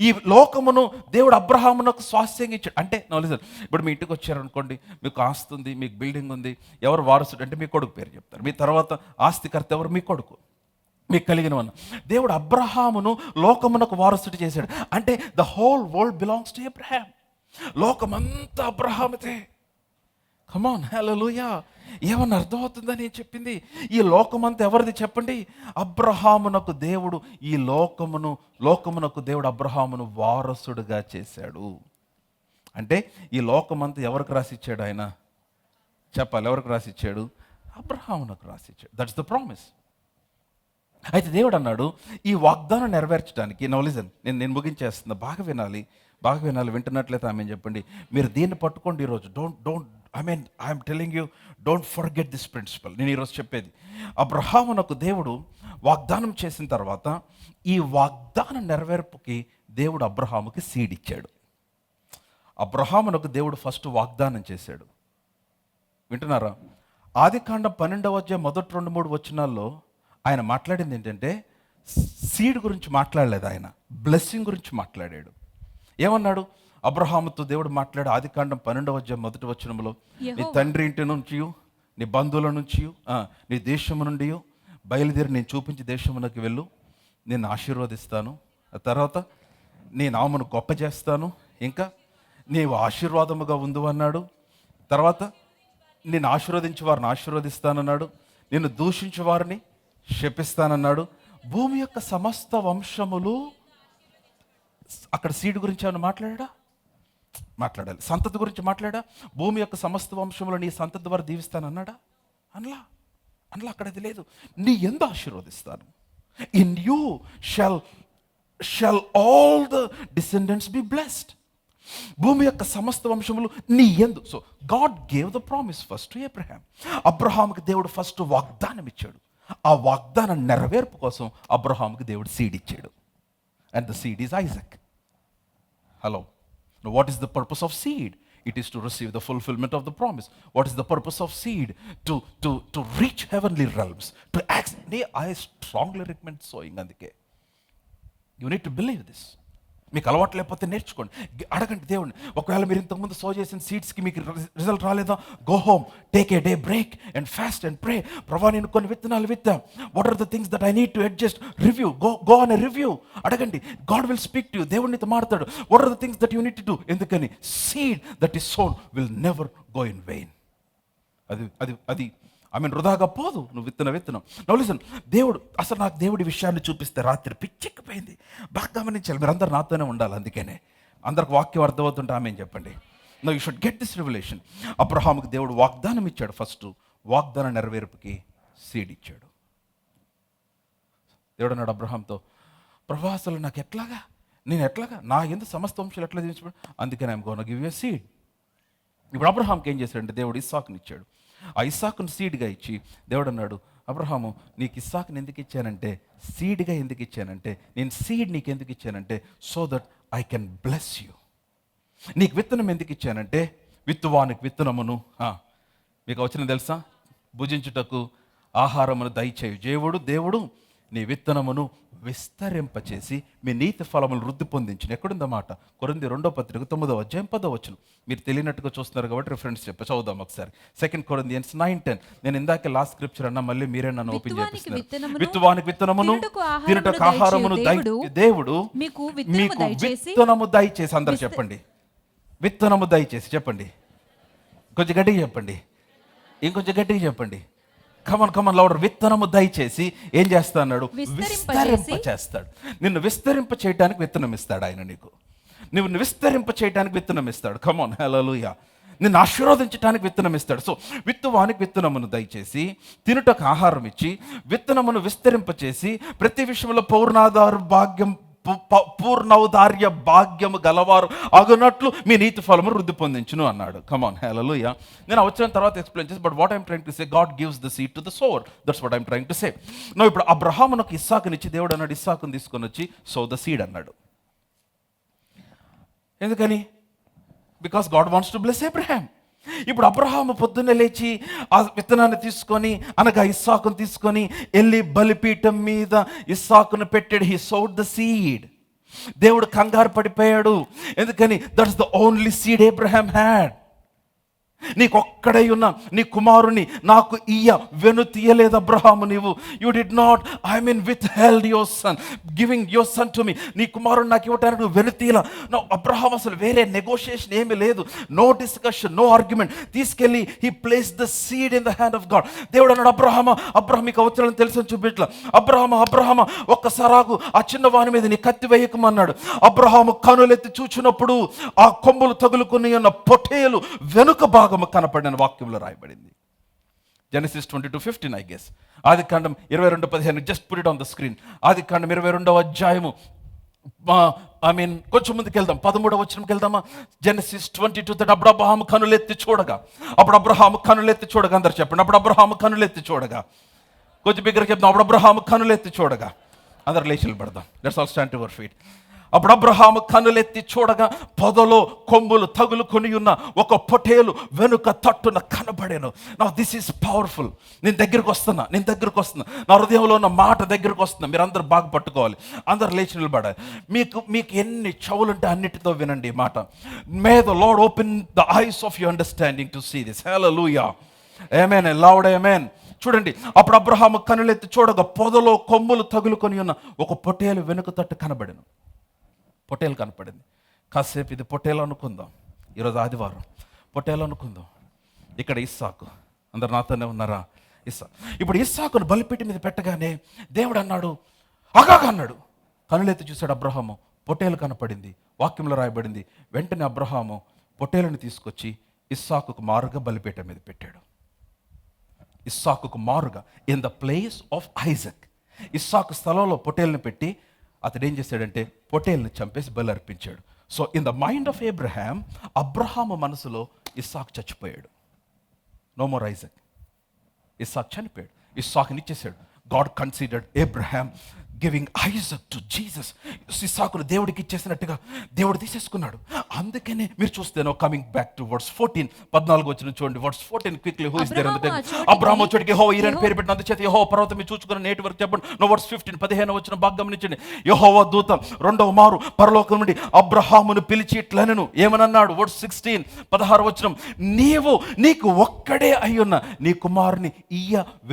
ఈ లోకమును దేవుడు అబ్రహామునకు స్వాస్థ్యంగా ఇచ్చాడు. అంటే లిసన్, ఇప్పుడు మీ ఇంటికి వచ్చారనుకోండి, మీకు ఆస్తి ఉంది, మీకు బిల్డింగ్ ఉంది, ఎవరు వారసుడు అంటే మీ కొడుకు పేరు చెప్తారు. మీ తర్వాత ఆస్తికర్త ఎవరు? మీ కొడుకు, మీకు కలిగిన వన్న. దేవుడు అబ్రహామును లోకమునకు వారసుడు చేశాడు. అంటే the whole world belongs to Abraham. లోకమంతా అబ్రహాముదే. కమాన్ హల్లెలూయా. ఏమన్నా అర్థమవుతుందని నేను చెప్పింది? ఈ లోకమంతా ఎవరిది చెప్పండి? అబ్రహామునకు దేవుడు ఈ లోకమునకు దేవుడు అబ్రహామును వారసుడుగా చేశాడు. అంటే ఈ లోకమంతా ఎవరికి రాసిచ్చాడు ఆయన? చెప్పాలి, ఎవరికి రాసిచ్చాడు? అబ్రహామునకు రాసిచ్చాడు. That's the promise. అయితే దేవుడు అన్నాడు, ఈ వాగ్దానం నెరవేర్చడానికి, నౌ లిజన్, నేను ముగించేస్తున్నా, బాగా వినాలి, వింటున్నట్లయితే ఆమె చెప్పండి. మీరు దీన్ని పట్టుకోండి ఈరోజు. I'm telling you, don't forget this principle. నేను ఈరోజు చెప్పేది, అబ్రహామునకు దేవుడు వాగ్దానం చేసిన తర్వాత ఈ వాగ్దానం నెరవేర్పుకి దేవుడు అబ్రహాముకి సీడ్ ఇచ్చాడు. అబ్రహామునకు దేవుడు ఫస్ట్ వాగ్దానం చేశాడు. వింటున్నారా? ఆదికాండం 12వ అధ్యాయం మొదటి 2-3 వచనాల్లో ఆయన మాట్లాడింది ఏంటంటే, సీడ్ గురించి మాట్లాడలేదు, ఆయన బ్లెస్సింగ్ గురించి మాట్లాడాడు. ఏమన్నాడు? అబ్రహాముతో దేవుడు మాట్లాడు ఆదికాండం 12వ అధ్యాయం మొదటి వచనంలో, నీ తండ్రి ఇంటి నుంచి, నీ బంధువుల నుంచి, నీ దేశము నుండి బయలుదేరి నేను చూపించి దేశమునకు వెళ్ళు, నేను ఆశీర్వదిస్తాను, ఆ తర్వాత నీ నామను గొప్ప చేస్తాను, ఇంకా నీవు ఆశీర్వాదముగా ఉండు అన్నాడు. తర్వాత నేను ఆశీర్వదించే వారిని ఆశీర్వదిస్తానన్నాడు, నిన్ను దూషించే వారిని శపిస్తానన్నాడు. భూమి యొక్క సమస్త వంశములు, అక్కడ సీడ్ గురించి ఏమైనా మాట్లాడాలి. సంతతి గురించి మాట్లాడా? భూమి యొక్క సమస్త వంశములు నీ సంతతి ద్వారా దీవిస్తానన్నాడా? అనలా. అక్కడ అది లేదు. నీ యందు ఆశీర్వదిస్తాను. In you shall all the descendants be blessed. భూమి యొక్క సమస్త వంశములు నీ యందు. So God gave the promise first to Abraham. అబ్రహాంకి దేవుడు ఫస్ట్ వాగ్దానం ఇచ్చాడు. ఆ వాగ్దానం నెరవేర్పు కోసం అబ్రహాంకి దేవుడు సీడ్ ఇచ్చాడు. And the seed is Isaac. Hello, what is the purpose of seed? It is to receive the fulfillment of the promise. What is the purpose of seed? To reach heavenly realms, to act. I strongly recommend sowing. అందుకే you need to believe this. మీకు అలవాటు లేకపోతే నేర్చుకోండి, అడగండి దేవుడిని. ఒకవేళ మీరు ఇంతకుముందు సో చేసిన సీడ్స్కి మీకు రిజల్ట్ రాలేదా, go home, take a day break and fast and pray. ప్రభా, నేను కొన్ని విత్తనాలు విత్తా, what are the things that I need to adjust, review, go on a review. అడగండి, God will speak to you. దేవుడు నీతో మాట్లాడు. What are the things that you need to do. ఎందుకని? Seed that is sown will never go in vain. అది వృధాగా పోదు. నువ్వు విత్తనం. నౌ లిసన్, నాకు దేవుడి విషయాన్ని చూపిస్తే రాత్రి పిచ్చెక్కిపోయింది. బాగా గమనించాలి, మీరు అందరు నాతోనే ఉండాలి. అందుకనే అందరికి వాక్యం అర్థమవుతుంటే ఆమె చెప్పండి. No, you should get this revolution. అబ్రహాముకి దేవుడు వాగ్దానం ఇచ్చాడు. ఫస్ట్ వాగ్దానం నెరవేర్పుకి సీడ్ ఇచ్చాడు. దేవుడు అన్నాడు అబ్రహాంతో, ప్రభా, అసలు నాకు నేను ఎట్లాగా నా ఎందుకు సమస్త వంశాలు ఎట్లా దీవించబడి, అందుకని I'm gonna give you seed. ఇప్పుడు అబ్రహాంకి ఏం చేశాడంటే దేవుడు ఇస్సాకుని ఇచ్చాడు. ఆ ఇస్సాకును సీడ్గా ఇచ్చి దేవుడు అన్నాడు, అబ్రహాము, నీకు ఇస్సాకుని ఎందుకు ఇచ్చానంటే, సీడ్గా ఎందుకు ఇచ్చానంటే, నేను సీడ్ నీకు ఎందుకు ఇచ్చానంటే, so that I can bless you. నీకు విత్తనం ఎందుకు ఇచ్చానంటే, విత్తువానికి విత్తనమును, మీకు వచ్చిన తెలుసా, భుజించుటకు ఆహారమును దయచేయు దేవుడు నీ విత్తనమును విస్తరింపచేసి మీ నీతి ఫలములు వృద్ధి పొందించిన. ఎక్కడుందన్నమాట? కొరింథీ 2వ పత్రిక 9వ అధ్యాయం 10వ వచనం. మీరు తెలియనట్టుగా చూస్తున్నారు కాబట్టి రిఫరెన్స్ చదువుదాం ఒకసారి. 2 Corinthians 9:10. నేను ఇందాక లాస్ట్ స్క్రిప్చర్ అన్నా, మళ్ళీ మీరే నన్ను ఓపెన్ చేపిస్తున్నారు. విత్తువానికి విత్తనమును, తినుటకు ఆహారమును దేవుడు మీకు విత్తనము దయచేసి. అందరు చెప్పండి, విత్తనము దయచేసి. చెప్పండి, కొంచెం గట్టిగా చెప్పండి, ఇంకొంచెం గట్టిగా చెప్పండి. Come on louder. విత్తనము దయచేసి ఏం చేస్తా అన్నాడు? విస్తరింప చేస్తాడు. నిన్ను విస్తరింప చేయడానికి విత్తనం ఇస్తాడు ఆయన. నువ్వు విస్తరింప చేయడానికి విత్తనం ఇస్తాడు. కమన్ హల్లెలూయా. నిన్ను ఆశీర్వదించడానికి విత్తనం ఇస్తాడు. సో విత్తువానికి విత్తనమును దయచేసి, తినుటకు ఆహారం ఇచ్చి, విత్తనమును విస్తరింపచేసి, ప్రతి విషయంలో పూర్ణౌదార్య భాగ్యము గలవారు అగునట్లు మీ నీతి ఫలము వృద్ధి పొందించును అన్నాడు. కమాన్ హల్లెలూయా. నేను వచ్చిన తర్వాత ఎక్స్ప్లెయిన్ చేసి, but what I'm trying to say, God gives the seed to the sower. That's what I'm trying to say. No, ఇప్పుడు అబ్రహామునకు ఇస్సాకునిచ్చి దేవుడు అన్నాడు, ఇస్సాకుని తీసుకొని వచ్చి సో ద సీడ్ అన్నాడు. ఎందుకని? Because God wants to bless Abraham. ఇప్పుడు అబ్రహాము పొద్దున్నే లేచి ఆ విత్తనాన్ని తీసుకొని, అనగా ఇస్సాకును తీసుకొని వెళ్ళి బలిపీఠం మీద ఇస్సాకును పెట్టాడు. He sowed the seed. దేవుడు కంగారు పడిపోయాడు. ఎందుకని? That's the only seed Abraham had. నీకొక్కడై ఉన్న నీ కుమారుని నాకు వెను తీయలేదు అబ్రహాము నీవు. You did not withheld your son, giving your son to me. నీ కుమారుని నాకు ఇవ్వటానికి నువ్వు వెను తీయలా. నో అబ్రహాం అసలు వేరే నెగోషియేషన్ ఏమీ లేదు, నో డిస్కషన్, నో ఆర్గ్యుమెంట్. తీసుకెళ్ళి he plays the seed in the hand of God. దేవుడు అన్నాడు, అబ్రహాం మీకు అవసరం తెలుసని చూపించలా. అబ్రహామ ఒక్కసారాగు, ఆ చిన్నవాని మీద నీ కత్తి వేయకమన్నాడు. అబ్రహాము కనులెత్తి చూచినప్పుడు ఆ కొమ్ములు తగులుకుని ఉన్న పొట్టేలు వెనుక భాగము కనపడిన వాక్యంలో రాయబడింది. Genesis 22:15 I guess. Adikandam 22:15. Just put it on the screen. ఆదికాండం 22వ అధ్యాయము, కొంచెం ముందుకు వెళ్దాం, 13వ వచనంకి వెళ్దామా? జెనసిస్ 22. అప్పుడు అబ్రహాము కనులెత్తి చూడగా, అందరు చెప్పండి, అప్పుడు అబ్రహాము కనులెత్తి చూడగా. కొంచెం బిగ్గరగా చెప్తాం, అప్పుడు అబ్రహాము కనులెత్తి చూడగా. అందరు లేచి పడదాం. Let's all stand to our feet. అప్పుడు అబ్రహాము కనులెత్తి చూడగా పొదలో కొమ్ములు తగులుకొని ఉన్న ఒక పొటేలు వెనుక తట్టున కనబడేను. నా దిస్ ఈస్ పవర్ఫుల్. నేను దగ్గరికి వస్తున్నా, నా హృదయంలో ఉన్న మాట దగ్గరికి వస్తున్నా. మీరు అందరూ బాగా పట్టుకోవాలి, అందరు లేచి నిలబడాలి. మీకు ఎన్ని చెవులుంటే అన్నిటితో వినండి ఈ మాట. May the Lord open the eyes of your understanding to see this. హల్లెలూయా, ఆమేన్, లౌడ్ ఆమేన్. చూడండి, అప్పుడు అబ్రహాము కనులెత్తి చూడగా పొదలో కొమ్ములు తగులుకొని ఉన్న ఒక పొటేలు వెనుక తట్టు కనబడెను. పొటేలు కనపడింది. కాసేపు ఇది పొటేలు అనుకుందాం, ఈరోజు ఆదివారం పొటేలు అనుకుందాం. ఇక్కడ ఇస్సాకు, అందరు నాతోనే ఉన్నారా? ఇప్పుడు ఇస్సాకును బలిపీఠం మీద పెట్టగానే దేవుడు అన్నాడు, అన్నాడు. కనులెత్తి చూశాడు అబ్రహాము, పొటేలు కనపడింది. వాక్యంలో రాయబడింది, వెంటనే అబ్రహాము పొటేలుని తీసుకొచ్చి ఇస్సాకుకు మారుగా బలిపీఠం మీద పెట్టాడు. ఇస్సాకుకు మారుగా, in the place of Isaac. ఇస్సాకు స్థలంలో పొటేల్ని పెట్టి అతడు ఏం చేశాడంటే పొటేల్ని చంపేసి బలి అర్పించాడు. So in the mind of అబ్రహాము మనసులో ఇస్సాకు చచ్చిపోయాడు. No more Isaac. ఇస్సాకు చనిపోయాడు, ఇస్సాకుని ఇచ్చేసాడు. God considered Abraham giving Isaac to Jesus. ఇస్సాకును దేవుడికి ఇచ్చేసినట్టుగా దేవుడు తీసేసుకున్నాడు. అందుకనే మీరు చూస్తేనో కమింగ్ బ్యాక్ టు వర్స్ 14, 14 వచ్చిన చూడండి. Verse 14 quickly. Who is there in the temple? అబ్రహాము చోటికి యెహోవా ఈరని పేరు పెట్టిన అందుచేత యెహోవా పర్వతం మీద చూచుకున్న నేటి వరకు చెప్పండి. నో వర్స్ 15, 15 వచ్చిన బాగా గమనించండి. యెహోవా దూత రెండవ మారు పరలోకం నుండి అబ్రహామును పిలిచి ఇట్లనెను. ఏమనన్నాడు? వర్స్ 16, 16 వచనం, నీకు ఒక్కడే అయ్యున్న నీ కుమారుని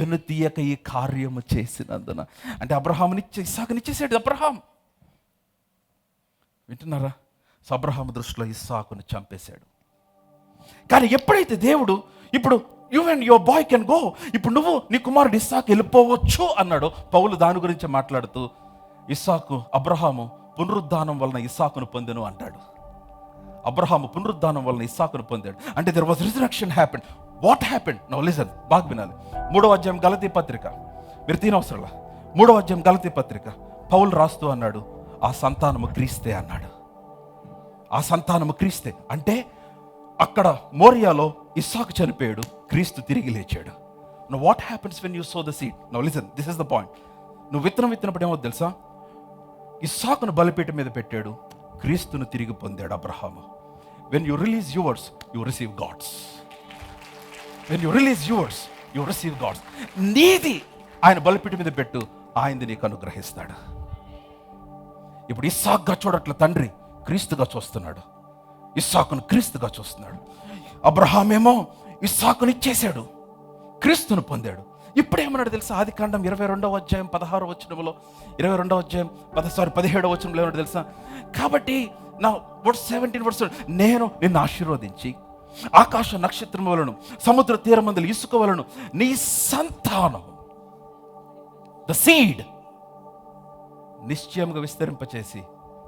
వెనుతీయక ఈ కార్యము చేసినందున. అంటే అబ్రహాముని ఇస్సాకుని ఇచ్చేసాడు అబ్రహాం. వింటున్నారా? అబ్రహాము దృష్టిలో ఇస్సాకుని చంపేశాడు. కానీ ఎప్పుడైతే దేవుడు ఇప్పుడు you and your boy can go, ఇప్పుడు నువ్వు నీ కుమారుడు ఇస్సాకు వెళ్ళిపోవచ్చు అన్నాడు. పౌలు దాని గురించి మాట్లాడుతూ అబ్రహాము పునరుద్ధానం వలన ఇస్సాకును పొందెను అంటాడు. అబ్రహాము పునరుద్ధానం వలన ఇస్సాకును పొందాడు. అంటే there was resurrection happened. What happened? Now listen, బాగా వినాలి. 3వ అధ్యాయం గలతీ పత్రిక, మీరు తీనవసరంలా. 3వ అధ్యాయం గలతీ పత్రిక పౌలు రాస్తూ అన్నాడు, ఆ సంతానము క్రీస్తే అన్నాడు. ఆ సంతానము క్రీస్తే అంటే అక్కడ మోరియాలో ఇస్సాకు చనిపోయాడు, క్రీస్తు తిరిగి లేచాడు. No what happens when you sow the seed? No listen, this is the point. నువ్వు విత్తనప్పుడు ఏమో తెలుసా? ఇస్సాకును బలిపీఠం మీద పెట్టాడు, క్రీస్తును తిరిగి పొందాడు అబ్రహాము. When you release yours, you receive God's. When you release yours, you receive God's. నీది ఆయన బలిపీఠం మీద పెట్టు, ఆయనది నీకు అనుగ్రహిస్తాడు. ఇప్పుడు ఇస్సాకుగా చూడట్ల తండ్రి క్రీస్తుగా చూస్తున్నాడు, ఇస్సాకును క్రీస్తుగా చూస్తున్నాడు. అబ్రహామేమో ఇస్సాకుని ఇచ్చేశాడు, క్రీస్తును పొందాడు. ఇప్పుడు ఏమన్నాడు తెలుసా? ఆదికాండం 22వ అధ్యాయం 16వ వచనంలో, 22వ అధ్యాయం 17వ వచనంలో ఏమన్నాడు తెలుసా? కాబట్టి నా వర్స్ 17 వర్స్, నేను నిన్ను ఆశీర్వదించి ఆకాశ నక్షత్రం వలను సముద్ర తీరమందుల ఇసుక వలను నీ సంతానం, ద సీడ్, నిశ్చయంగా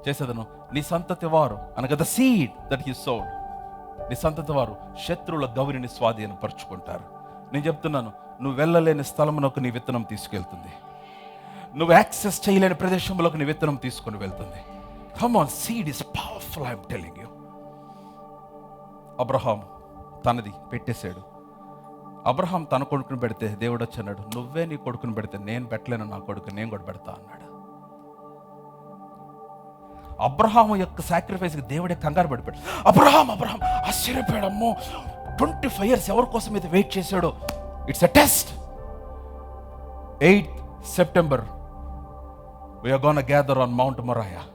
చేసేదను. నీ సంతతి వారు అనగా ద సీడ్ దట్ హీ సోడ్, నీ సంతతి వారు శత్రువుల గౌరిని స్వాధీనపరుచుకుంటారు. నేను చెప్తున్నాను, నువ్వు వెళ్ళలేని స్థలమునకు నీ విత్తనం తీసుకెళ్తుంది. నువ్వు యాక్సెస్ చేయలేని ప్రదేశంలోకి నీ విత్తనం తీసుకొని వెళ్తుంది. Come on, seed is powerful, I'm telling you. Abraham తనది పెట్టేశాడు. అబ్రహాం తన కొడుకుని పెడితే దేవుడు వచ్చి అన్నాడు, నువ్వే నీ కొడుకుని పెడితే నేను పెట్టలేను, నా కొడుకు నేను కూడా పెడతా అన్నాడు. అబ్రహాము యొక్క సాక్రిఫైస్కి దేవుడే కంగారు పడిపోయాడు. అబ్రహాం ఆశ్చర్యపోయాడు. అమ్మో, 25 years ఎవరి కోసం అయితే వెయిట్ చేశాడో. It's a test. 8th September we are gonna gather on Mount Moriah.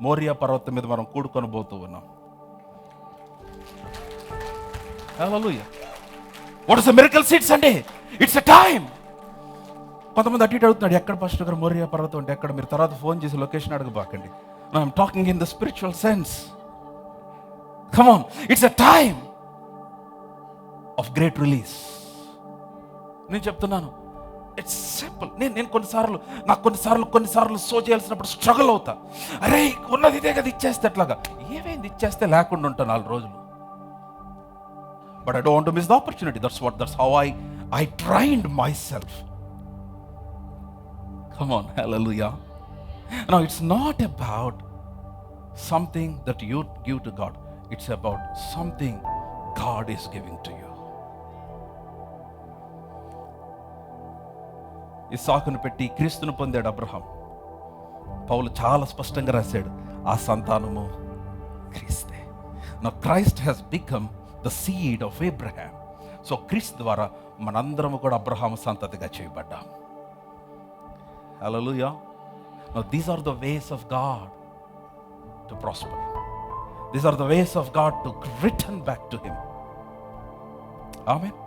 మోరియా పర్వతం మీద మనం కూడుకొని పోతూ ఉన్నాం. హల్లెలూయా. What is the miracle seeds అంటే? It's a time. కొంతమంది అటు ఇటు అడుగుతున్నాడు, ఎక్కడ పాస్టర్ గారు మోరియా పర్వతం అంటే ఎక్కడ? మీరు తర్వాత ఫోన్ చేసి లొకేషన్ అడగబాకండి. I'm talking in the spiritual sense. Come on, it's a time of great release. నేను చెప్తున్నాను, ఇట్స్ సింపుల్. నేను కొన్నిసార్లు సో చేయాల్సినప్పుడు స్ట్రగుల్ అవుతా. అరే ఉన్నది ఇదే కదా, ఇచ్చేస్తే ఎట్లాగా? ఏమైంది ఇచ్చేస్తే లేకుండా ఉంటాను 4 రోజులు. But I don't want to miss the opportunity. That's how I trained myself. Come on, hallelujah. Now it's not about something that you give to God. It's about something God is giving to you. ఇస్సాకును పెట్టి క్రీస్తును పొందాడు Abraham. పౌలు చాలా స్పష్టంగా రాశాడు, ఆ సంతానము క్రీస్తే. Now Christ has become the seed of Abraham. So క్రీస్తు ద్వారా మనందరము కూడా అబ్రహాం సంతతిగా చేయబడ్డాం. Hallelujah. Now these are the ways of God to prosper. These are the ways of God to return back to him. Amen.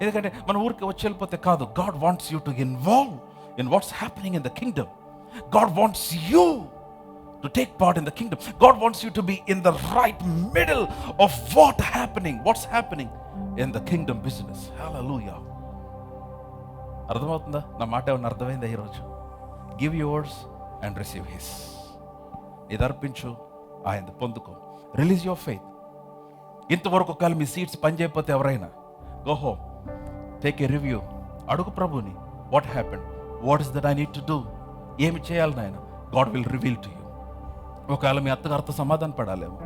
ఎందుకంటే మన ఊరికి వచ్చి వెళ్ళిపోతే కాదు. God wants you to involve in what's happening in the kingdom. God wants you to take part in the kingdom. God wants you to be in the right middle of what's happening in the kingdom business. Hallelujah. అర్థమవుతుందా? నా మాట ఏమన్నా అర్థమైందా ఈరోజు? Give yours and receive his. ఇది అర్పించు, ఆయన పొందుకో. Release your faith. ఇంతవరకు ఒకవేళ మీ సీట్స్ పని చేయకపోతే ఎవరైనా go home, take a review. అడుగు ప్రభుని, what happened, what is that I need to do. ఏమి చేయాలి నాయన? God will reveal to you. ఒకవేళ మీ అత్తగారితో సమాధాన పడాలేమో,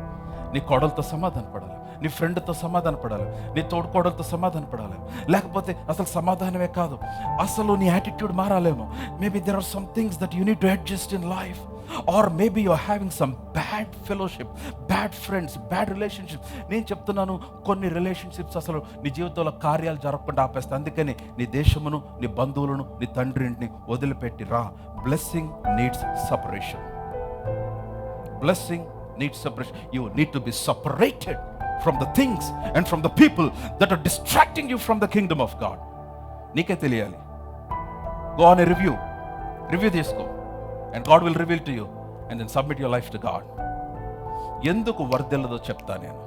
నీ కోడలతో సమాధాన పడాలి, నీ ఫ్రెండ్తో సమాధాన పడాలి, నీ తోడుకోడలతో సమాధాన పడాలి. లేకపోతే అసలు సమాధానమే కాదు, అసలు నీ యాటిట్యూడ్ మారాలేమో. Maybe there are some things that you need to adjust in life. Or maybe you are having some bad fellowship, bad friends, bad relationship. నేను చెప్తున్నాను, కొన్ని రిలేషన్షిప్స్ అసలు నీ జీవితంలో కార్యాలు జరగకుండా ఆపేస్తాయి. అందుకని నీ దేశమును, నీ బంధువులను, నీ తండ్రిని వదిలిపెట్టి రా. Blessing needs separation. Blessing needs separation. You need to be separated from the things and from the people that are distracting you from the kingdom of God. నీకే తెలియాలి. Go on a review తీసుకో, and God will reveal to you, and then submit your life to God. ఎందుకు వర్ధిల్లదో చెప్తా నేను.